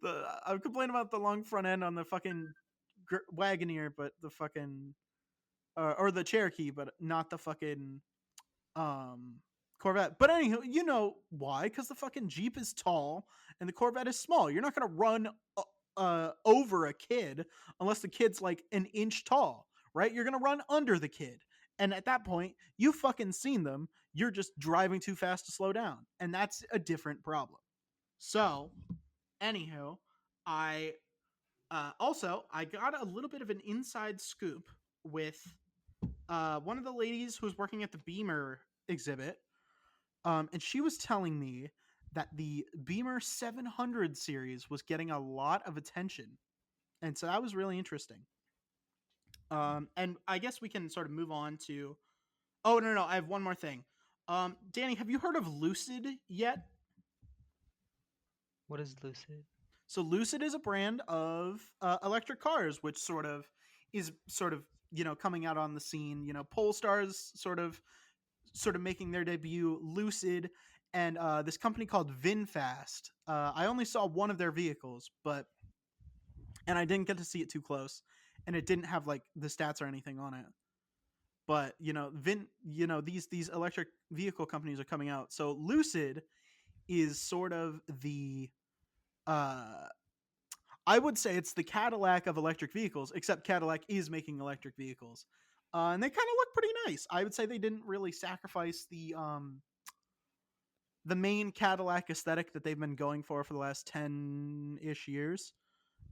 Uh, I'm complaining about the long front end on the fucking Wagoneer, but the fucking or the Cherokee, but not the fucking um Corvette. But anyhow, you know why? Because the fucking Jeep is tall and the Corvette is small. You're not gonna run over a kid unless the kid's like an inch tall, right? You're gonna run under the kid. And at that point, you fucking seen them. You're just driving too fast to slow down. And that's a different problem. So, anywho, I also I got a little bit of an inside scoop with one of the ladies who was working at the Beamer exhibit, and she was telling me that the Beamer 700 series was getting a lot of attention, and so that was really interesting. And I guess we can sort of move on to. Oh no, I have one more thing. Danny, have you heard of Lucid yet? What is lucid? So Lucid is a brand of electric cars, which sort of coming out on the scene. Polestar's sort of making their debut. Lucid and this company called VinFast. I only saw one of their vehicles, and I didn't get to see it too close, and it didn't have like the stats or anything on it. But these electric vehicle companies are coming out. So Lucid is sort of the uh I would say it's the Cadillac of electric vehicles, except Cadillac is making electric vehicles. And they kind of look pretty nice. I would say they didn't really sacrifice the main Cadillac aesthetic that they've been going for the last 10-ish years.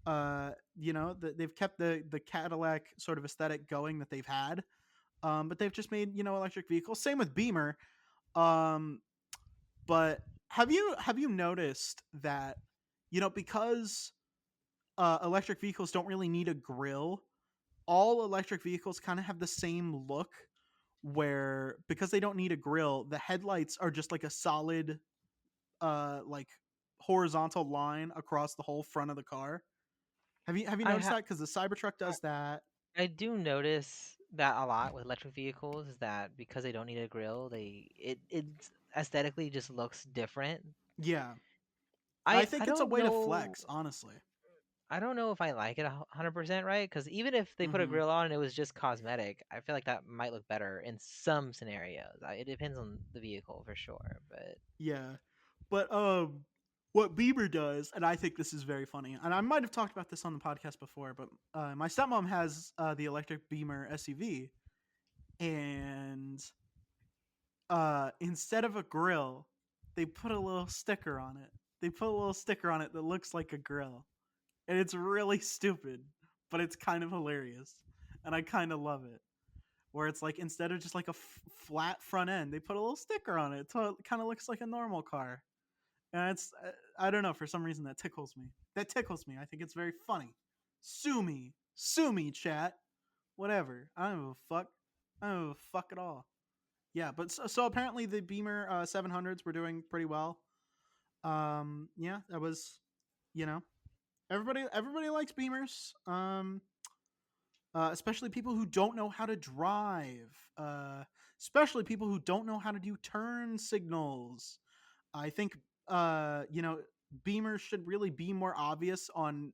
They've kept the Cadillac sort of aesthetic going that they've had. But they've just made, electric vehicles. Same with Beamer. Um, but have you noticed that, because electric vehicles don't really need a grill, all electric vehicles kind of have the same look, where because they don't need a grill, the headlights are just like a solid like horizontal line across the whole front of the car. Have you I noticed ha- that? Because the Cybertruck I does that. I do notice that a lot with electric vehicles is that because they don't need a grill, it aesthetically just looks different. Yeah, I I think it's a don't way to know. flex, honestly. I don't know if I like it 100% right, because even if they put a Hmm. grill on and it was just cosmetic, I feel like that might look better in some scenarios. It depends on the vehicle for sure, but Yeah, but what Bieber does, and I think this is very funny, and I might have talked about this on the podcast before, but my stepmom has the electric Beamer SUV, and instead of a grill, they put a little sticker on it. They put a little sticker on it that looks like a grill, and it's really stupid, but it's kind of hilarious, and I kind of love it. Where it's like instead of just like a flat front end, they put a little sticker on it, so it kind of looks like a normal car. And it's I don't know, for some reason that tickles me. That tickles me. I think it's very funny. Sue me, chat. Whatever. I don't give a fuck. I don't give a fuck at all. Yeah, but so apparently the Beamer 700s were doing pretty well. Yeah, that was, you know, Everybody likes Beamers. Especially people who don't know how to drive. Especially people who don't know how to do turn signals. I think Beamers should really be more obvious on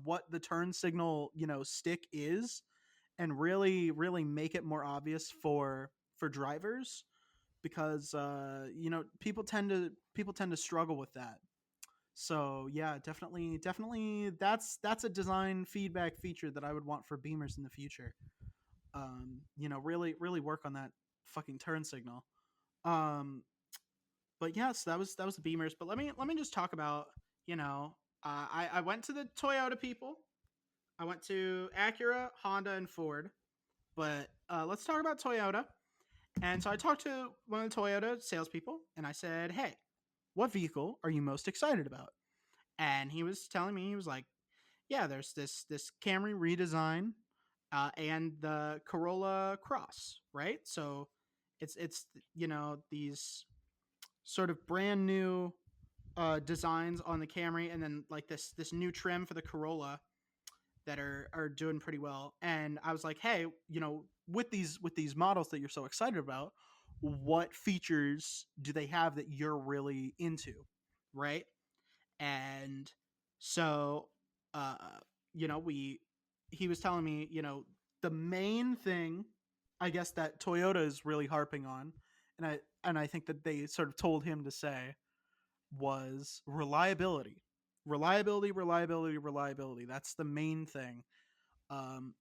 what the turn signal stick is, and really make it more obvious for drivers, because people tend to struggle with that. So yeah, definitely that's a design feedback feature that I would want for Beamers in the future. Really work on that fucking turn signal. Um, but yes, that was the Beamers. But let me just talk about I went to the Toyota people. I went to Acura, Honda, and Ford. But let's talk about Toyota. And so I talked to one of the Toyota salespeople, and I said, "Hey, what vehicle are you most excited about?" And he was telling me, he was like, "Yeah, there's this Camry redesign, and the Corolla Cross, right? So it's these sort of brand new designs on the Camry, and then like this new trim for the Corolla that are doing pretty well." And I was like, "Hey, with these models that you're so excited about, what features do they have that you're really into, right?" And so, uh, we he was telling me, the main thing, I guess, that Toyota is really harping on, and I think that they sort of told him to say, was reliability. Reliability. That's the main thing. Um,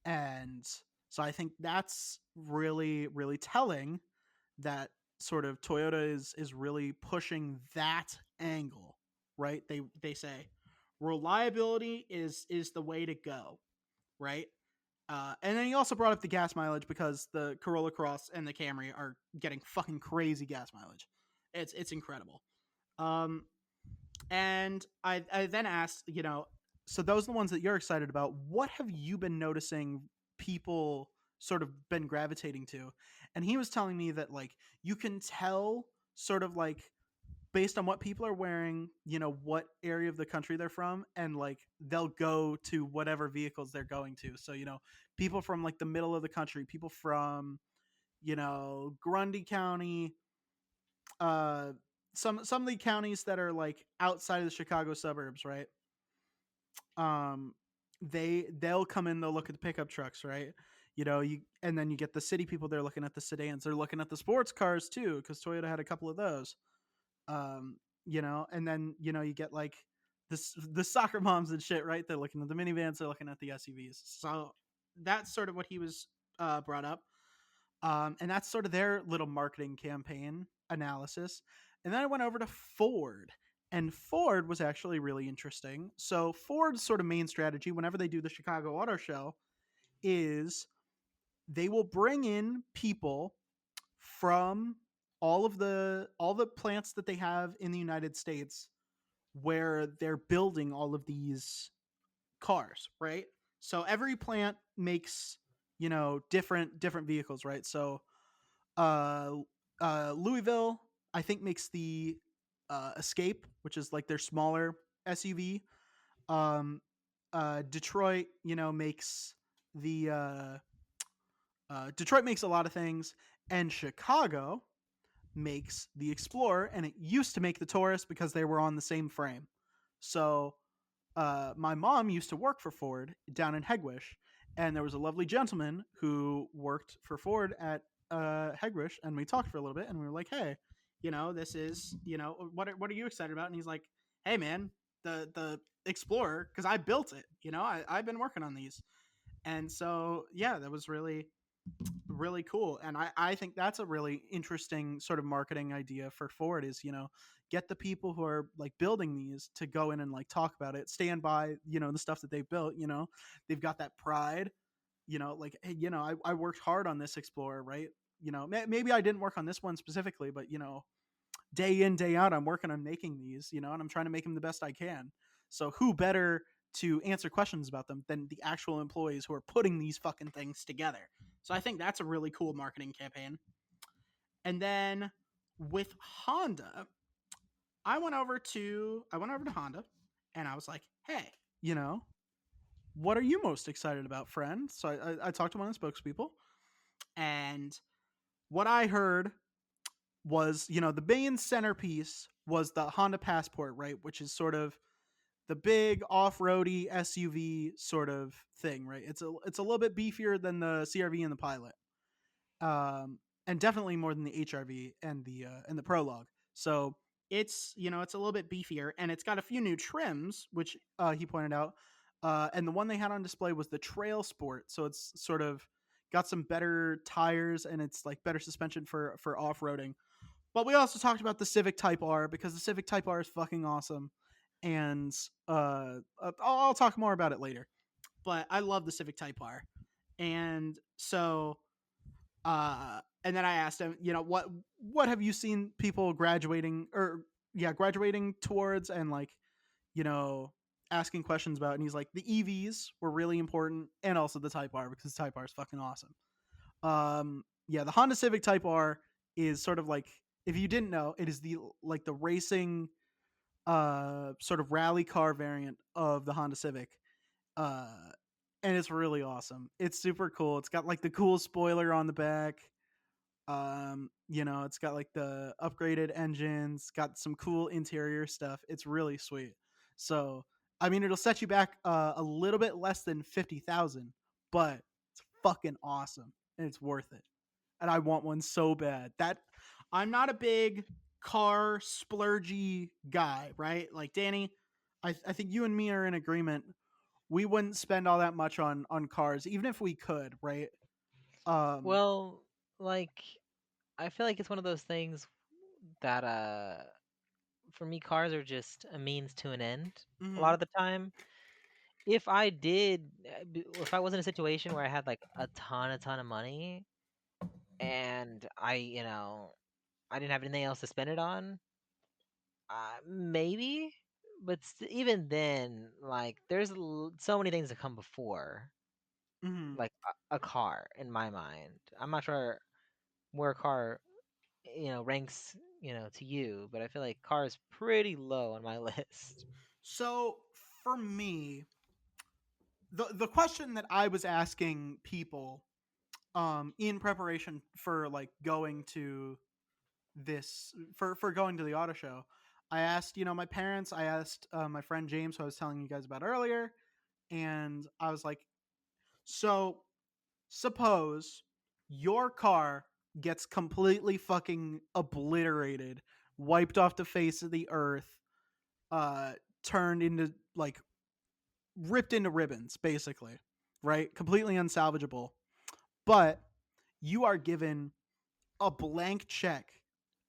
and so I think that's really telling, that sort of Toyota is really pushing that angle, right? They say reliability is the way to go, right? And then he also brought up the gas mileage, because the Corolla Cross and the Camry are getting fucking crazy gas mileage. It's incredible. Um, and I then asked, so those are the ones that you're excited about. What have you been noticing people sort of been gravitating to? And he was telling me that, like, you can tell sort of like based on what people are wearing, what area of the country they're from, and like they'll go to whatever vehicles they're going to. So, people from like the middle of the country, people from, Grundy County, uh some of the counties that are like outside of the Chicago suburbs, right? um they'll come in, they'll look at the pickup trucks, right? And then you get the city people, they're looking at the sedans, they're looking at the sports cars too, because Toyota had a couple of those. And then you get like the soccer moms and shit, right? They're looking at the minivans, they're looking at the SUVs. So that's sort of what he was brought up. And that's sort of their little marketing campaign analysis. And then I went over to Ford, and Ford was actually really interesting. So Ford's sort of main strategy whenever they do the Chicago Auto Show is they will bring in people from all the plants that they have in the United States, where they're building all of these cars, right? So every plant makes, different vehicles, right? So uh, Louisville, I think, makes the Escape, which is like their smaller SUV. Um, Detroit, makes the Detroit makes a lot of things, and Chicago makes the Explorer, and it used to make the Taurus because they were on the same frame. So my mom used to work for Ford down in Hegwish, and there was a lovely gentleman who worked for Ford at Hegwish, and we talked for a little bit, and we were like, "Hey, this is, what are you excited about?" And he's like, "Hey, man, the Explorer, because I built it. I've been working on these." And so yeah, that was really cool. And I think that's a really interesting sort of marketing idea for Ford, is, get the people who are like building these to go in and like talk about it, stand by, the stuff that they've built. They've got that pride, like, hey, I worked hard on this Explorer, right? Maybe I didn't work on this one specifically, but, day in, day out, I'm working on making these, and I'm trying to make them the best I can. So who better to answer questions about them than the actual employees who are putting these fucking things together? So I think that's a really cool marketing campaign. And then with Honda, I went over to Honda, and I was like, hey, you know, what are you most excited about, friend? So I talked to one of the spokespeople, and what I heard was, the main centerpiece was the Honda Passport, right? Which is sort of the big off-roady SUV sort of thing, right? It's a little bit beefier than the CRV and the Pilot, and definitely more than the HRV and the Prologue. So it's a little bit beefier, and it's got a few new trims, which he pointed out. And the one they had on display was the Trail Sport, so it's sort of got some better tires and it's like better suspension for off roading. But we also talked about the Civic Type R because the Civic Type R is fucking awesome, and I'll talk more about it later. But I love the Civic Type R, and so and then I asked him, what have you seen people graduating or graduating towards, and like, you know, asking questions about, and he's like, the EVs were really important, and also the Type R because Type R is fucking awesome. The Honda Civic Type R is sort of like, if you didn't know, it is the racing sort of rally car variant of the Honda Civic. Uh and it's really awesome. It's super cool. It's got like the cool spoiler on the back. It's got like the upgraded engines, got some cool interior stuff. It's really sweet. So, I mean, it'll set you back a little bit less than 50,000, but it's fucking awesome and it's worth it. And I want one so bad. That I'm not a big car splurgy guy, right? Like Danny, I think you and me are in agreement. We wouldn't spend all that much on cars, even if we could, right? Um, Well, like I feel like it's one of those things that for me cars are just a means to an end a lot mhm. of the time. If I did if I was in a situation where I had like a ton of money and I didn't have anything else to spend it on, maybe, but even then, like there's so many things that come before Mhm. like a car in my mind. I'm not sure where a car ranks to you, but I feel like car is pretty low on my list. So for me, the question that I was asking people in preparation for like going to this for going to the auto show, I asked, my parents, I asked my friend James, who I was telling you guys about earlier, and I was like, so suppose your car gets completely fucking obliterated, wiped off the face of the earth, uh turned into like ripped into ribbons, basically, right? Completely unsalvageable. But you are given a blank check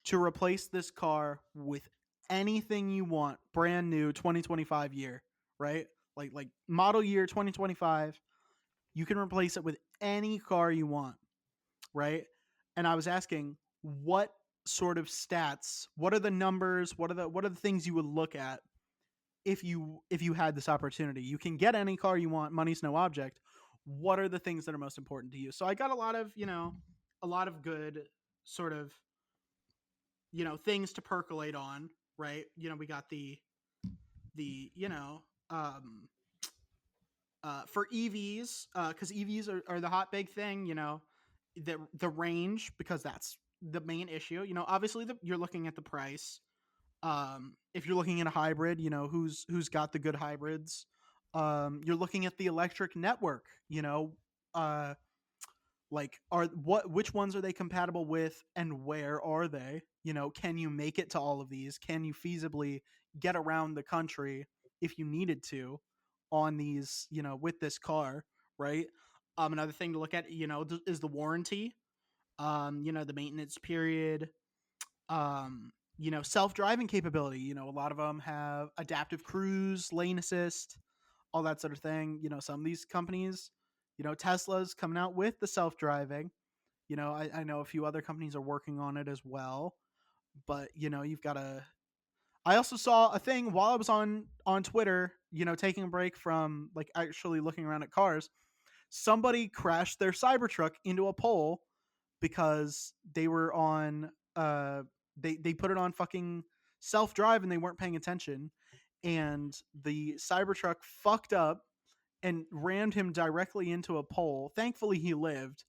to replace this car with anything you want, brand new 2025 year, right? Like model year 2025, you can replace it with any car you want, right? And I was asking, what sort of stats, what are the numbers, what are the things you would look at if you had this opportunity? You can get any car you want, money's no object. What are the things that are most important to you? So I got a lot of good sort of things to percolate on, right? We got the for EVs, because EVs are the hot big thing. The range, because that's the main issue. Obviously you're looking at the price. If you're looking at a hybrid, who's got the good hybrids. You're looking at the electric network. Uh, like, which ones are they compatible with, and where are they? Can you make it to all of these? Can you feasibly get around the country if you needed to on these, with this car, right? Another thing to look at, is the warranty. The maintenance period. Self-driving capability. A lot of them have adaptive cruise, lane assist, all that sort of thing. Some of these companies, Tesla's coming out with the self-driving. I know a few other companies are working on it as well. But you've got to. I also saw a thing while I was on Twitter, taking a break from like actually looking around at cars. Somebody crashed their Cybertruck into a pole because they were on they put it on fucking self drive and they weren't paying attention, and the Cybertruck fucked up and rammed him directly into a pole. Thankfully, he lived,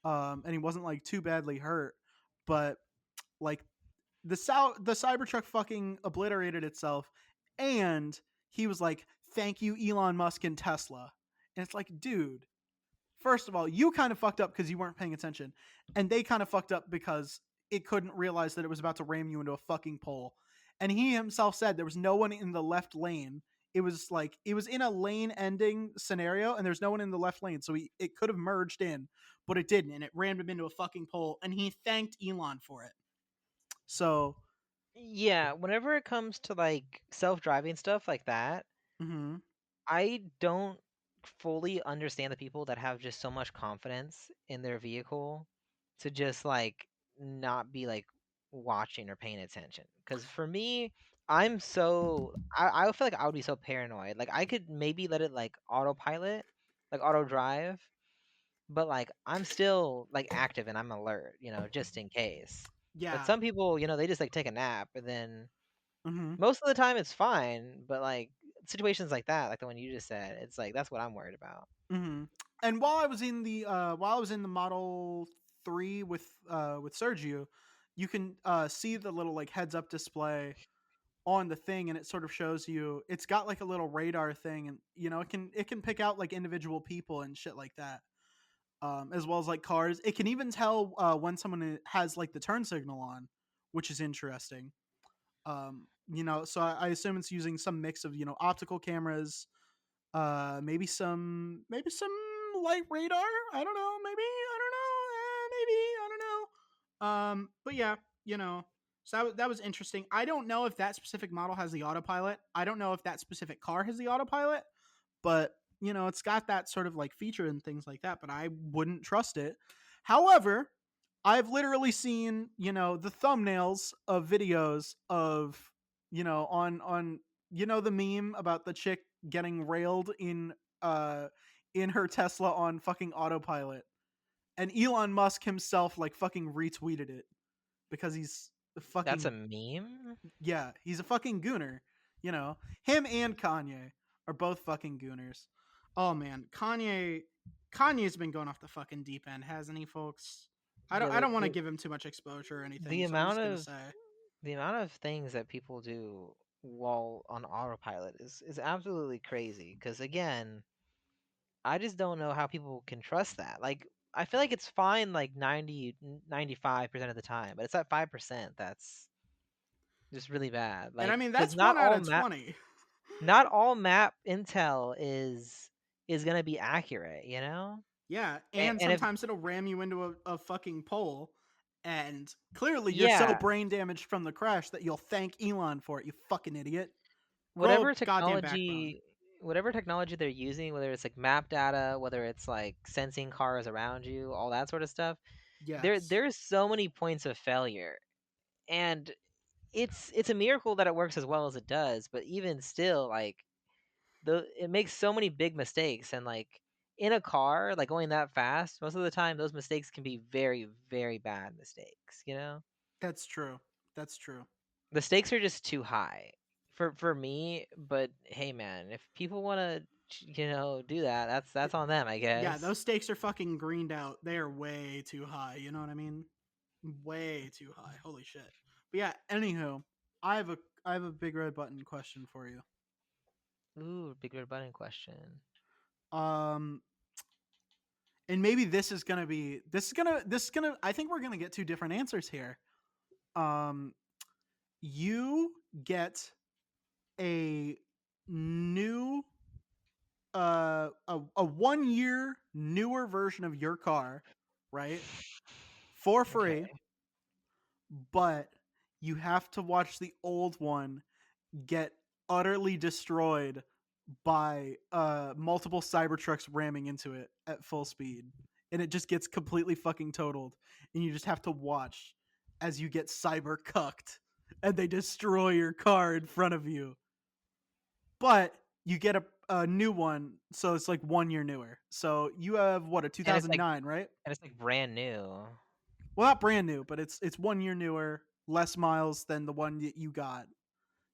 and he wasn't like too badly hurt. But like the Cybertruck fucking obliterated itself, and he was like, "Thank you, Elon Musk and Tesla." And it's like, dude, first of all, you kind of fucked up because you weren't paying attention, and they kind of fucked up because it couldn't realize that it was about to ram you into a fucking pole. And he himself said there was no one in the left lane. It was like it was in a lane ending scenario, and there's no one in the left lane, so it could have merged in, but it didn't, and it rammed him into a fucking pole. And he thanked Elon for it. So, Yeah, whenever it comes to like self-driving stuff like that, mhm. I don't fully understand the people that have just so much confidence in their vehicle to just like not be like watching or paying attention. Because for me, I feel like I would be so paranoid. Like I could maybe let it like autopilot, like auto drive, but like I'm still like active and I'm alert, just in case. But Yeah. some people, they just like take a nap and then Mhm. most of the time it's fine, but like situations like that, like the one you just said, it's like that's what I'm worried about. Mhm. And while I was in the Model 3 with Sergio, you can see the little like heads up display on the thing, and it sort of shows you it's got like a little radar thing, and it can pick out like individual people and shit like that, as well as like cars. It can even tell when someone has like the turn signal on, which is interesting. So I assume it's using some mix of optical cameras, maybe some light radar. I don't know. Maybe I don't know. Maybe I don't know. But yeah, you know. So that was interesting. I don't know if that specific model has the autopilot. I don't know if that specific car has the autopilot, but it's got that sort of like feature and things like that. But I wouldn't trust it. However, I've literally seen the thumbnails of videos of on the meme about the chick getting railed uh in her Tesla on fucking autopilot, and Elon Musk himself like fucking retweeted it because he's a That's a fucking meme? yeah, he's a fucking gooner. Him and Kanye are both fucking gooners. Oh man, Kanye's been going off the fucking deep end, hasn't he, folks? I don't Yeah, I don't want to give him too much exposure or the anything, so I'm amount just gonna of say, the amount of things that people do while on autopilot is absolutely crazy. Because again, I just don't know how people can trust that. Like, I feel like it's fine like 95% of the time, but it's that 5% that's just really bad. and I Like, mean because that's one out of 20. not all map intel is gonna be accurate, Yeah, And, and and if sometimes it'll ram you into a fucking pole, and clearly you're so yeah, brain damaged from the crash that you'll thank Elon for it. You fucking idiot. Grow a whatever goddamn backbone. technology whatever technology they're using, whether it's like map data, whether it's like sensing cars around you, all that sort of stuff, Yes, there's so many points of failure. And it's a miracle that it works as well as it does, but even still, like it makes so many big mistakes. And like in a car like going that fast, most of the time those mistakes can be very, very bad mistakes. that's true. That's true. The stakes are just too high for me. But hey man, if people want to do that, that's on them, I Yeah, guess. those stakes are fucking greened out. They are way too high. You know what I mean? Way too high. Holy shit. But yeah. Anywho, I have a big red button question for you. Ooh, big red button question. Um, and maybe this is gonna. I think we're gonna get two different answers here. Um, you get a new a 1 year newer version of your car, right? For free, Okay. but you have to watch the old one get utterly destroyed by multiple Cybertrucks ramming into it at full speed. And it just gets completely fucking totaled. And you just have to watch as you get cyber cucked and they destroy your car in front of you. But you get a new one, so it's like 1 year newer. So you have what, a and it's like 2009, right? and it's like brand new. Well, not brand new, but it's 1 year newer, less miles than the one that you got.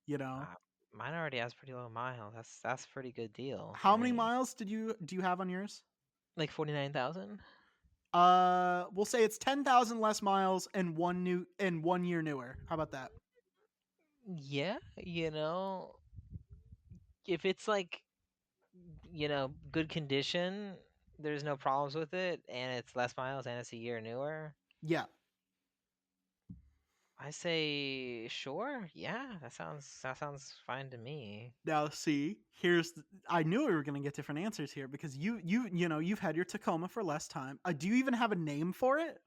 You know, Wow. Mine already has pretty low miles. That's a pretty good deal for How many me. miles do you have on yours? Like 49,000. We'll say it's 10,000 less miles and 1 year newer. How about that? Yeah, if it's like, good condition, there's no problems with it, and it's less miles and it's a year newer. Yeah. I say sure. Yeah, that sounds fine to me. Now, see, I knew we were going to get different answers here because you've had your Tacoma for less time. Do you even have a name for it?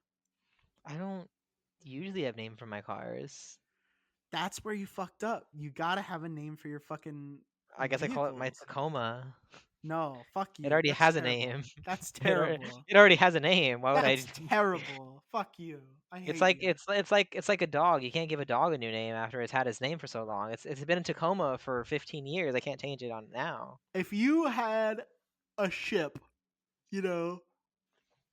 I don't usually have name for my cars. That's where you fucked up. You got to have a name for your fucking I guess I call it my vehicles. Tacoma. No, fuck It you. already That's has a terrible. name. That's It already, terrible. it already has a name. Why would I? That's terrible. Fuck you. I It's hate like you. it's like a dog. You can't give a dog a new name after it's had its name for so long. It's been in Tacoma for 15 years. I can't change it on now. If you had a ship, you know,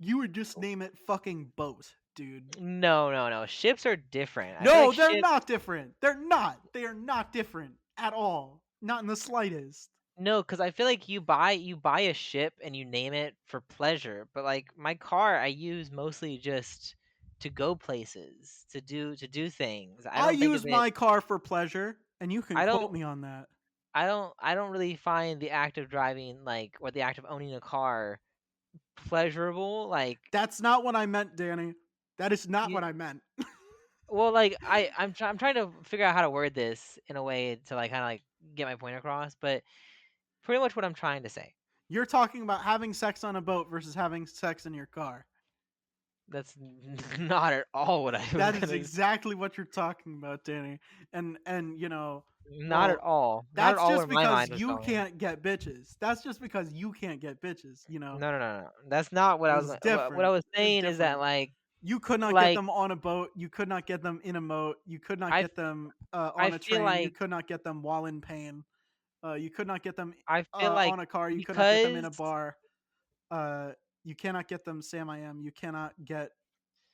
you would just name it fucking boat, dude. No, no, no. Ships are different. I feel No, like they're ships. not different. They're not. They are not different at all. Not in the slightest. No, because I feel like you buy a ship and you name it for pleasure. But like my car, I use mostly just to go places, to do things. I I don't think of use it. my car for pleasure, and you can I quote don't. me on that. I don't really find the act of driving like or the act of owning a car pleasurable. Like That's not what I meant, Danny. That is not you, what I meant. well, like I'm trying to figure out how to word this in a way to like kind of like get my point across. But pretty much what I'm trying to say. You're talking about having sex on a boat versus having sex in your car. That's not at all what I was That is gonna. exactly what you're talking about, Danny. And Not at well, all. Not at that's all where just my because mind was you going. can't get bitches. That's just because you can't get bitches. No, no, no, no. That's not what I was. It's What I different. was It's saying is that different. like, You could not get like them on a boat. You could not get them in a moat. You could not I, get them I on a feel train. You like could not get them while in pain. You could not get them I feel like on a car. You could not get them in because a bar. Uh, you cannot get them Sam I am. You cannot get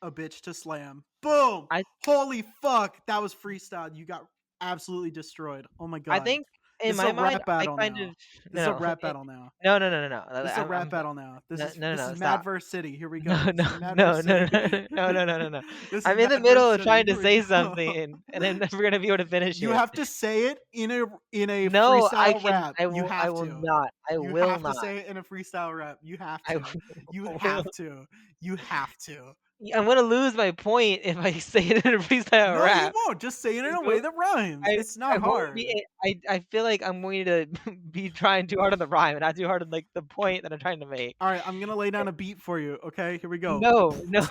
a bitch to slam. Boom! I Holy fuck! That was freestyle. You got absolutely destroyed. Oh my I god. think in This is a my mind rap I battle kind of now. This is a no rap battle now. no no no no no. This is a rap I'm battle now. This no is no no this no is stop. Madverse City. Here we No go. This no is Madverse no no City. no no no no no. This is I'm in the middle Madverse of City. trying Here to we say go. something and I'm never gonna be able to finish You it. have to say it in a No, I freestyle can. rap. I You will. I have will to. not. I You will have to not. say it in a freestyle rap. You have I to. You will. have to. You have to. I'm gonna lose my point if I say it in a freestyle No, you rap. won't. Just say it in It a way will- that rhymes. I It's I not won't hard. be. I feel like I'm going to be trying too hard on the rhyme and not too hard on like the point that I'm trying to make. All right, I'm gonna lay down a beat for you. Okay, here we go. No, no.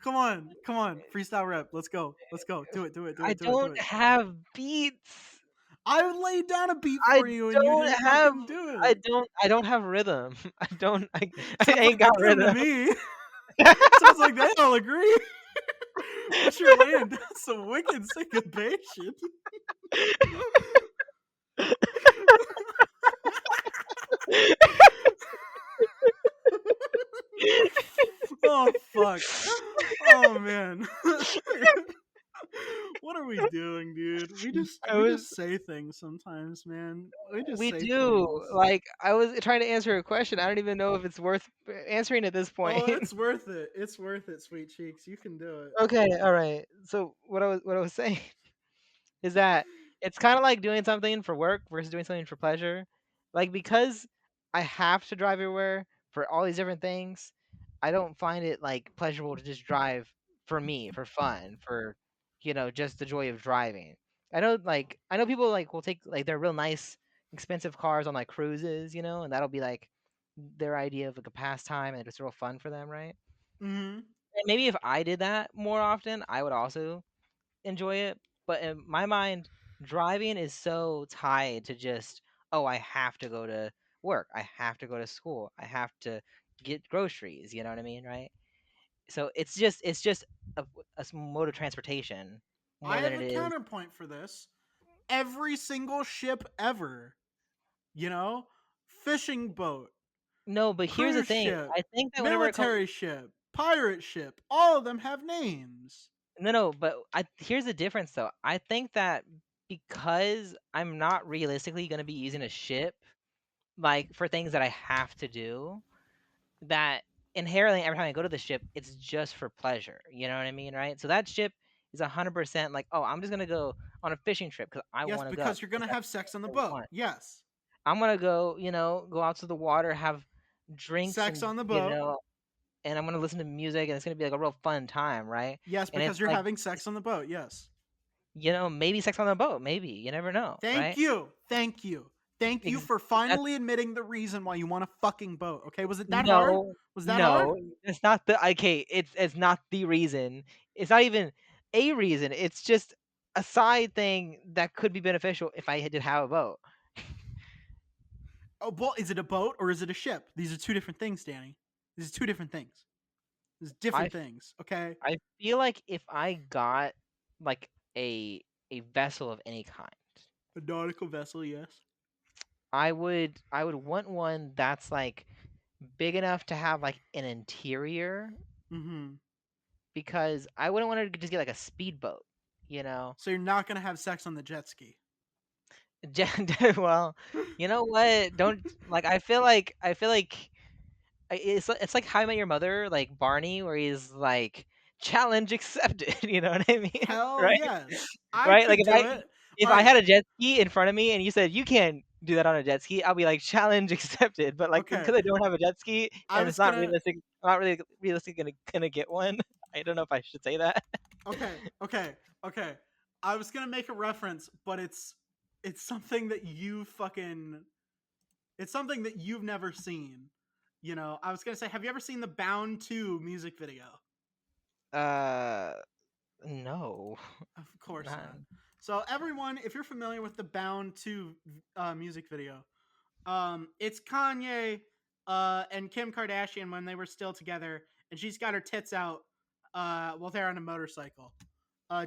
Come on, freestyle rap. Let's go. Do it, do it, do I it, do it, do don't it. have beats. I laid down a beat I for you, and you don't didn't have. fucking do I it. don't. I don't have rhythm. I don't. I Sounds ain't like got rhythm to rhythm. me. Sounds like they all agree. But you're laying down some wicked syncopation. Oh fuck. Oh man. What are we doing, dude? We just I we was. just say things sometimes, man. We just We say do. things. Like I was trying to answer a question. I don't even know if it's worth answering at this point. Oh, it's worth it. It's worth it, sweet cheeks. You can do it. Okay, all right. So what I was saying is that it's kind of like doing something for work versus doing something for pleasure. Like because I have to drive everywhere for all these different things, I don't find it like pleasurable to just drive for me, for fun, for just the joy of driving. I know people like will take like their real nice expensive cars on like cruises, and that'll be like their idea of like a pastime and it's real fun for them, right? Mhm. And maybe if I did that more often, I would also enjoy it. But in my mind, driving is so tied to just, oh, I have to go to work. I have to go to school. I have to get groceries. You know what I mean, right? So it's just a, mode of transportation I more than have it a is. counterpoint for this. Every single ship ever, you know? Fishing boat, No, but here's the cruise thing. ship, I think that whenever it comes, military ship, pirate ship. All of them have names. No, but here's the difference though. I think that because I'm not realistically going to be using a ship like for things that I have to do, that inherently every time I go to the ship, it's just for pleasure. You know what I mean, right? So that ship is 100% like, oh, I'm just gonna go on a fishing trip because I Yes, want to go. because you're gonna That's have sex on the what I boat. want. Yes, I'm gonna go, go out to the water, have drinks, sex and on the boat. and I'm gonna listen to music, and it's gonna be like a real fun time, right? Yes, And if because you're like, having sex on the boat. Yes. maybe sex on the boat, maybe you never know, Thank right? you. Thank you. Thank you Ex- for that's finally admitting the reason why you want a fucking boat. Okay, was it that hard? no, Was that hard? no, it's not the okay. It's not the reason. It's not even a reason. It's just a side thing that could be beneficial if I did have a boat. Oh, well, is it a boat or is it a ship? These are two different things, Danny. These are two different things. These are I different things. Okay. I feel like if I got like a vessel of any kind, A nautical vessel, yes. I would want one that's like big enough to have like an interior Mm-hmm. because I wouldn't want to just get like a speedboat, you know. So you're not gonna have sex on the jet ski. Well, you know what? Don't like. I feel like it's like How I Met Your Mother, like Barney, where he's like challenge accepted. You know what I mean? Hell Right? yes, I Right? Like could if do I it. if All I right. had a jet ski in front of me and you said you can't do that on a jet ski, I'll be like challenge accepted. But like Okay. because I don't have a jet ski I and was it's not gonna. realistic, I'm not really realistic gonna get one. I don't know if I should say that. Okay. Okay. Okay. I was gonna make a reference, but it's something that you fucking. It's something that you've never seen. I was gonna say, have you ever seen the Bound 2 music video? Uh, no, Of course not. not. So everyone, if you're familiar with the Bound 2 music video, it's Kanye and Kim Kardashian when they were still together, and she's got her tits out while they're on a motorcycle.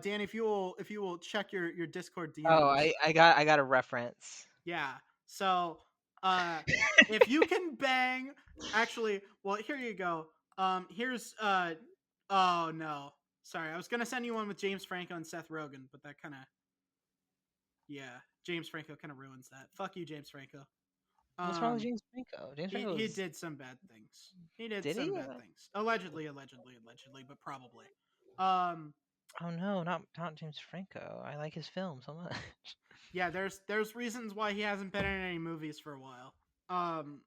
Dan, if you will check your Discord Oh, DMs. I got a reference. Yeah. So uh if you can bang actually, well, here you go. Here's oh no. Sorry, I was gonna send you one with James Franco and Seth Rogen, but that kinda, yeah, James Franco kinda ruins that. Fuck you, James Franco. What's wrong with Um James Franco? James he Franco he was did some bad things. He did did some he? bad things. Allegedly, but probably. Um Oh no, not James Franco. I like his film so much. yeah, there's reasons why he hasn't been in any movies for a while. Um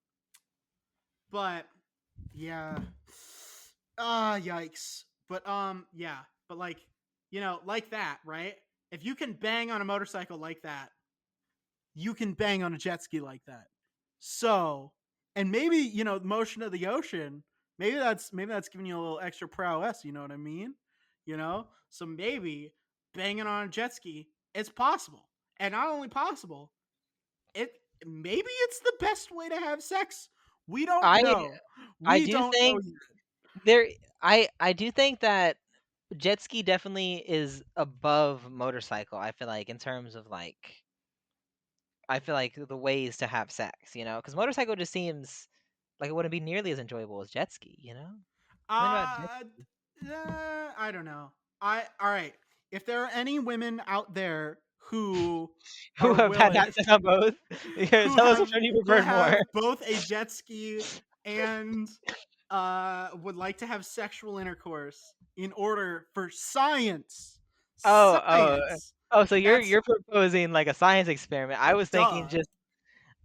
but yeah. Yikes. But yeah, but like, like that, right? If you can bang on a motorcycle like that, you can bang on a jet ski like that. So, and maybe, motion of the ocean, maybe that's giving you a little extra prowess, you know what I mean? So maybe banging on a jet ski, it's possible. And not only possible, it maybe it's the best way to have sex. We don't I know. I We do don't know think yet. there I do think that jet ski definitely is above motorcycle. I feel like in terms of like I feel like the ways to have sex, because motorcycle just seems like it wouldn't be nearly as enjoyable as jet ski, Something about jet Uh, I don't know. All right. If there are any women out there who who are have had willing, that sex on both. Yeah, who tell us have which one you who preferred more. have both a jet ski and would like to have sexual intercourse in order for Oh, oh, science. oh. So you're That's you're proposing like a science experiment. duh.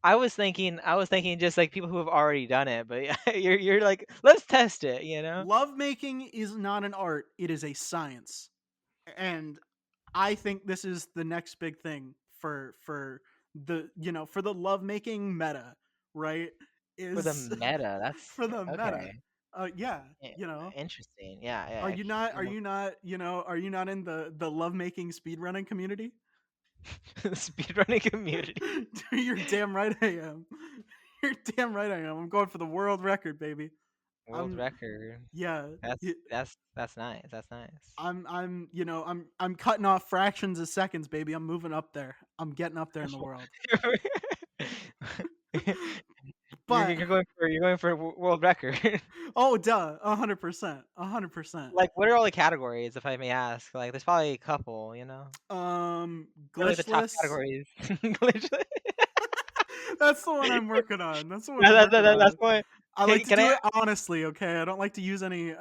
I was thinking just like people who have already done it. But yeah, you're like let's test it. Lovemaking is not an art; it is a science, and I think this is the next big thing for the lovemaking meta, right? For the Is meta. That's for the meta. okay. Yeah, Yeah, you know. interesting. Yeah, Are yeah. you not are you not, are you not in the lovemaking speedrunning community? Speedrunning community. You're damn right I am. You're damn right I am. I'm going for the world record, baby. World I'm record. yeah. That's y- that's nice. That's nice. I'm cutting off fractions of seconds, baby. I'm moving up there. I'm getting up there in the world. But you're going for world record. oh, duh, 100%, 100%. Like, what are all the categories, if I may ask? Like, there's probably a couple, you know. What are like the top Glitchless. categories? Glitch. That's the one I'm working on. That's the one I'm working That's on. why. I like to Can I do ask? it honestly, okay? I don't like to use any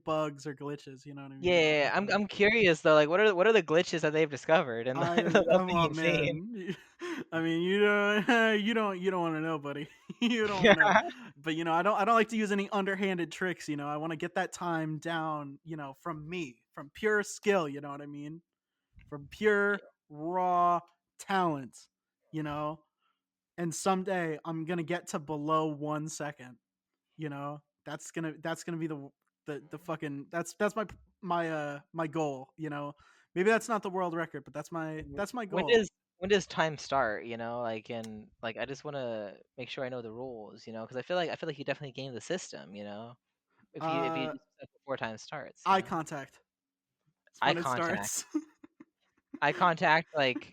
bugs or glitches, you know what I Yeah, mean? I don't like I'm curious though. Like, what are the glitches that they've discovered and the I love I'm being oh insane? man. I mean, you don't you don't want to know, buddy. You don't want to know. Yeah. But I don't like to use any underhanded tricks, you know. I want to get that time down, you know, from me, from pure skill, you know what I mean? From pure raw talent, you know. And someday I'm going to get to below 1 second, you know. That's going to be the fucking that's my goal, you know. Maybe that's not the world record, but that's my When goal. does time start? You know, like and like I just want to make sure I know the rules. You know, because I feel like you definitely game the system. You know, if you Uh do stuff before time starts. You eye know, contact. It's eye when it contact, starts. eye contact. Like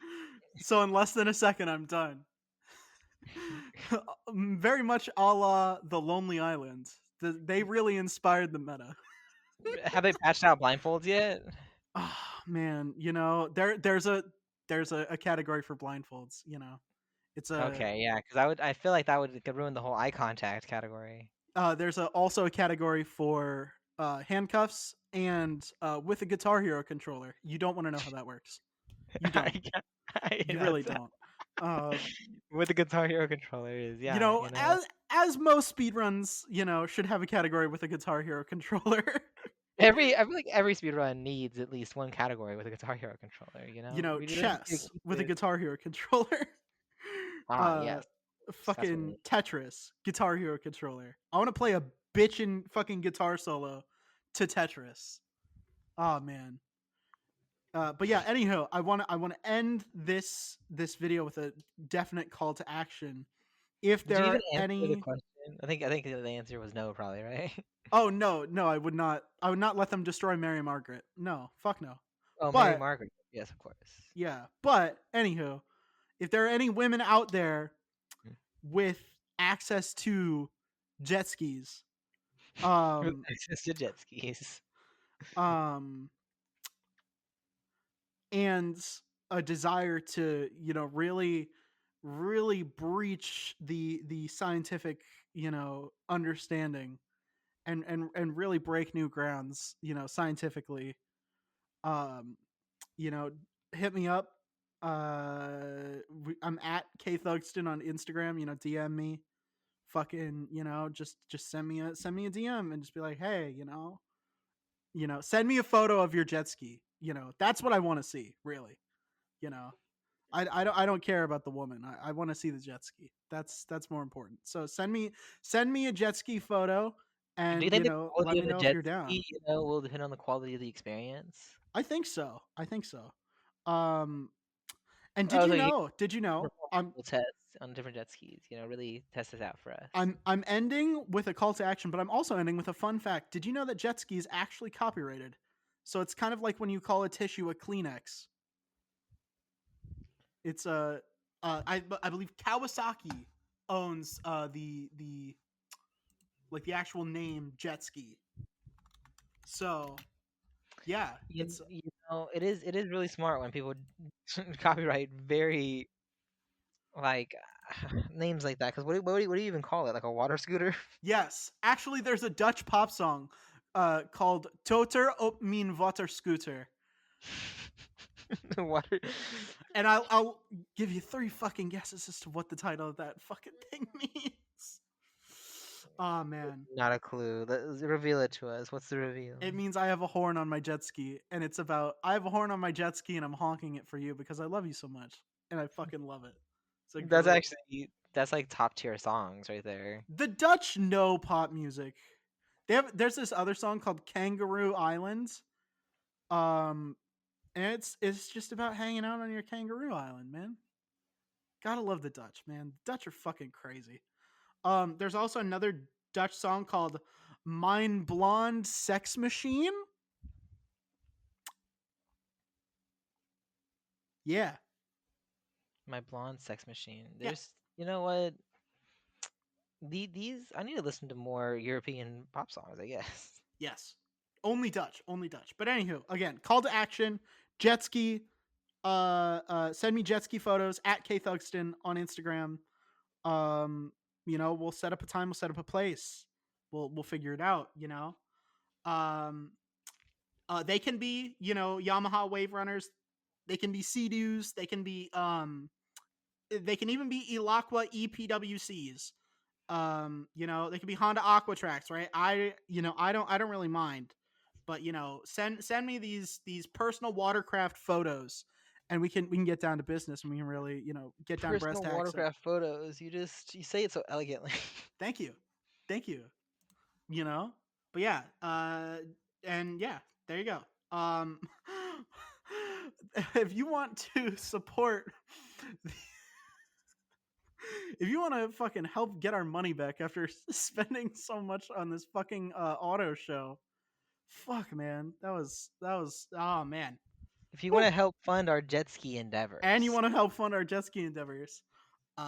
So in less than a second I'm done. Very much a la The Lonely Island. They really inspired the meta. have they patched out blindfolds yet? Oh man, you know, there's a category for blindfolds, you know. It's a Okay, yeah, because I feel like that would could ruin the whole eye contact category. there's also a category for handcuffs and with a Guitar Hero controller. You don't want to know how that works. You I, don't. ca- You really that's don't. Uh, what the Guitar Hero controller is. you Yeah, know, you know. as most speedruns, you know, should have a category with a Guitar Hero controller. I feel like every speedrun needs at least one category with a Guitar Hero controller. You You know, know, we just need to chess keep with a it. Guitar Hero controller. Ah, uh yes, that's what we Fucking need. Tetris, Guitar Hero controller. I want to play a bitchin' fucking guitar solo to Tetris. Oh man. But yeah, anyhow, I want to end this video with a definite call to action. If Did there you even are answer the any question? I think the answer was no, probably, right? Oh no, no, I would not. I would not let them destroy Mary Margaret. No, fuck no. Oh, Mary But Margaret. Yes, of course. yeah, but anywho, if there are any women out there with access to jet skis, With um, access to jet skis. um, and a desire to, you know, really breach the scientific, you know, understanding and really break new grounds, you know, scientifically, um you know, hit me up. I'm at K Thugston on Instagram. You know, DM me. Fucking, you know, just send me a DM and just be like, hey, you know, send me a photo of your jet ski. You know, that's what I want to see. Really, you know, I don't care about the woman. I want to see the jet ski. That's more important. So send me a jet ski photo, Do you and think you the know, let quality me of the know if jet you're down. ski, you know, will depend on the quality of the experience? I think so. I think so. Um, and Oh, so you Did you know? perform multiple tests on different jet skis, you know, really test this out for us. I'm ending with a call to action, but I'm also ending with a fun fact. Did you know that jet ski is actually copyrighted? So it's kind of like when you call a tissue a Kleenex. It's a I believe Kawasaki owns the like the actual name jet ski. So yeah, it's You know, it is really smart when people copyright very like names like that. Because what do you even call it? Like a water scooter? yes. Actually, there's a Dutch pop song called "Toter op mijn water scooter." Water. And I'll give you three fucking guesses as to what the title of that fucking thing means. Oh man. Not a clue. Reveal it to us. What's the reveal? It means I have a horn on my jet ski, and it's about I have a horn on my jet ski and I'm honking it for you because I love you so much. And I fucking love it. It's a That's great actually that's like top tier songs right there. The Dutch know pop music. There's this other song called Kangaroo Island. Um and it's just about hanging out on your kangaroo island, man. Gotta love the Dutch, man. The Dutch are fucking crazy. There's also another Dutch song called "Mein Blonde Sex Machine." Yeah, My blonde sex machine. yeah. There's, you know what? These I need to listen to more European pop songs, I guess. Yes. Only Dutch. Only Dutch. But anywho, again, call to action. Jet ski. Send me jet ski photos at KThugston on Instagram. We'll set up a time, we'll set up a place. We'll figure it out, Um they can be, Yamaha WaveRunners. They can be Sea-Doos. They can even be Elaqua EPWCs. They can be Honda Aquatracks, right? I don't really mind. But send me these personal watercraft photos, and we can get down to business, and we can really, get down to brass Personal tacks. So, watercraft photos. You say it so elegantly. thank you. Thank you. But yeah, and yeah, there you go. If you want to support if you want to fucking help get our money back after spending so much on this fucking auto show, fuck man, that was oh man. If you want Whew. to help fund our jet ski And you endeavors, want to help fund our jet ski endeavors,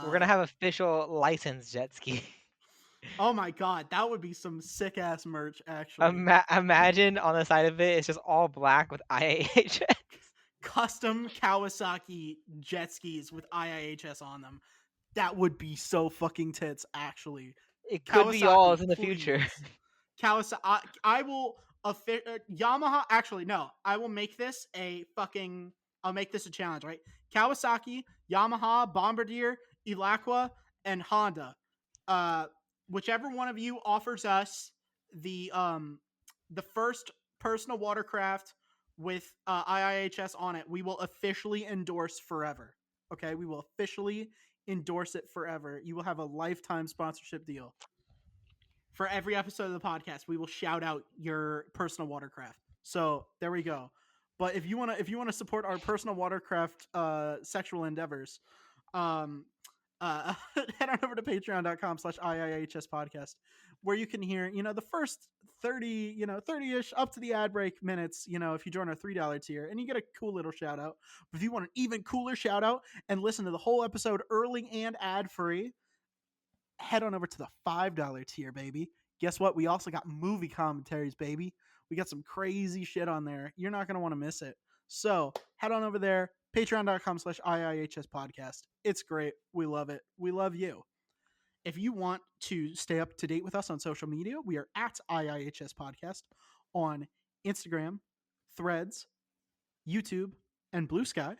we're gonna uh have official licensed jet ski. oh my god, that would be some sick ass merch actually. Imagine on the side of it, it's just all black with IAHS. Custom Kawasaki jet skis with IIHS on them. That would be so fucking tits, actually. It could be Kawasaki, y'all's in the future. please. Kawasaki, I will. Yamaha, actually, no. I will make this a fucking. I'll make this a challenge, right? Kawasaki, Yamaha, Bombardier, Elaqua, and Honda. Uh, Whichever one of you offers us the first personal watercraft with IIHS on it, we will officially endorse forever. Okay, we will officially endorse it forever. You will have a lifetime sponsorship deal. For every episode of the podcast, we will shout out your personal watercraft. So there we go. But if you wanna support our personal watercraft sexual endeavors, um, head on over to patreon.com/IIHS podcast, where you can hear, the first 30, 30-ish up to the ad break minutes, if you join our $3 tier, and you get a cool little shout out. But if you want an even cooler shout out and listen to the whole episode early and ad free, head on over to the $5 tier, baby. Guess what? We also got movie commentaries, baby. We got some crazy shit on there. You're not going to want to miss it. So head on over there, patreon.com/IIHS podcast. It's great. We love it. We love you. If you want to stay up to date with us on social media, we are at IIHS podcast on Instagram, Threads, YouTube, and Blue Sky.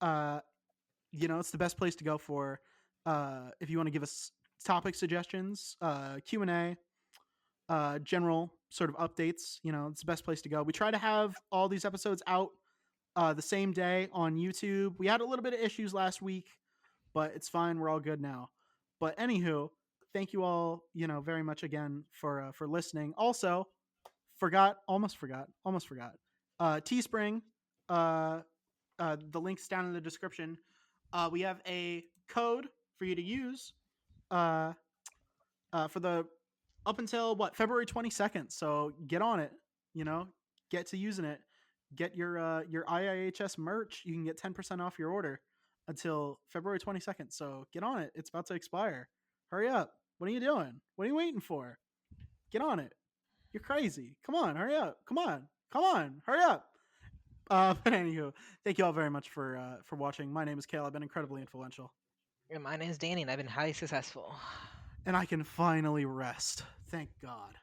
It's the best place to go for if you want to give us topic suggestions, Q&A, general sort of updates. It's the best place to go. We try to have all these episodes out the same day on YouTube. We had a little bit of issues last week, but it's fine. We're all good now. But anywho, thank you all, very much again for listening. Also, almost forgot. Teespring, the link's down in the description. We have a code for you to use for the up until February 22nd. So get on it. Get to using it. Get your IIHS merch. You can get 10% off your order until February 22nd. So get on it. It's about to expire. Hurry up. What are you doing? What are you waiting for? Get on it. You're crazy. Come on, hurry up. Come on, hurry up. But anywho, thank you all very much for watching. My name is Kael. I've been incredibly influential. And my name's Danny, and I've been highly successful. And I can finally rest. Thank God.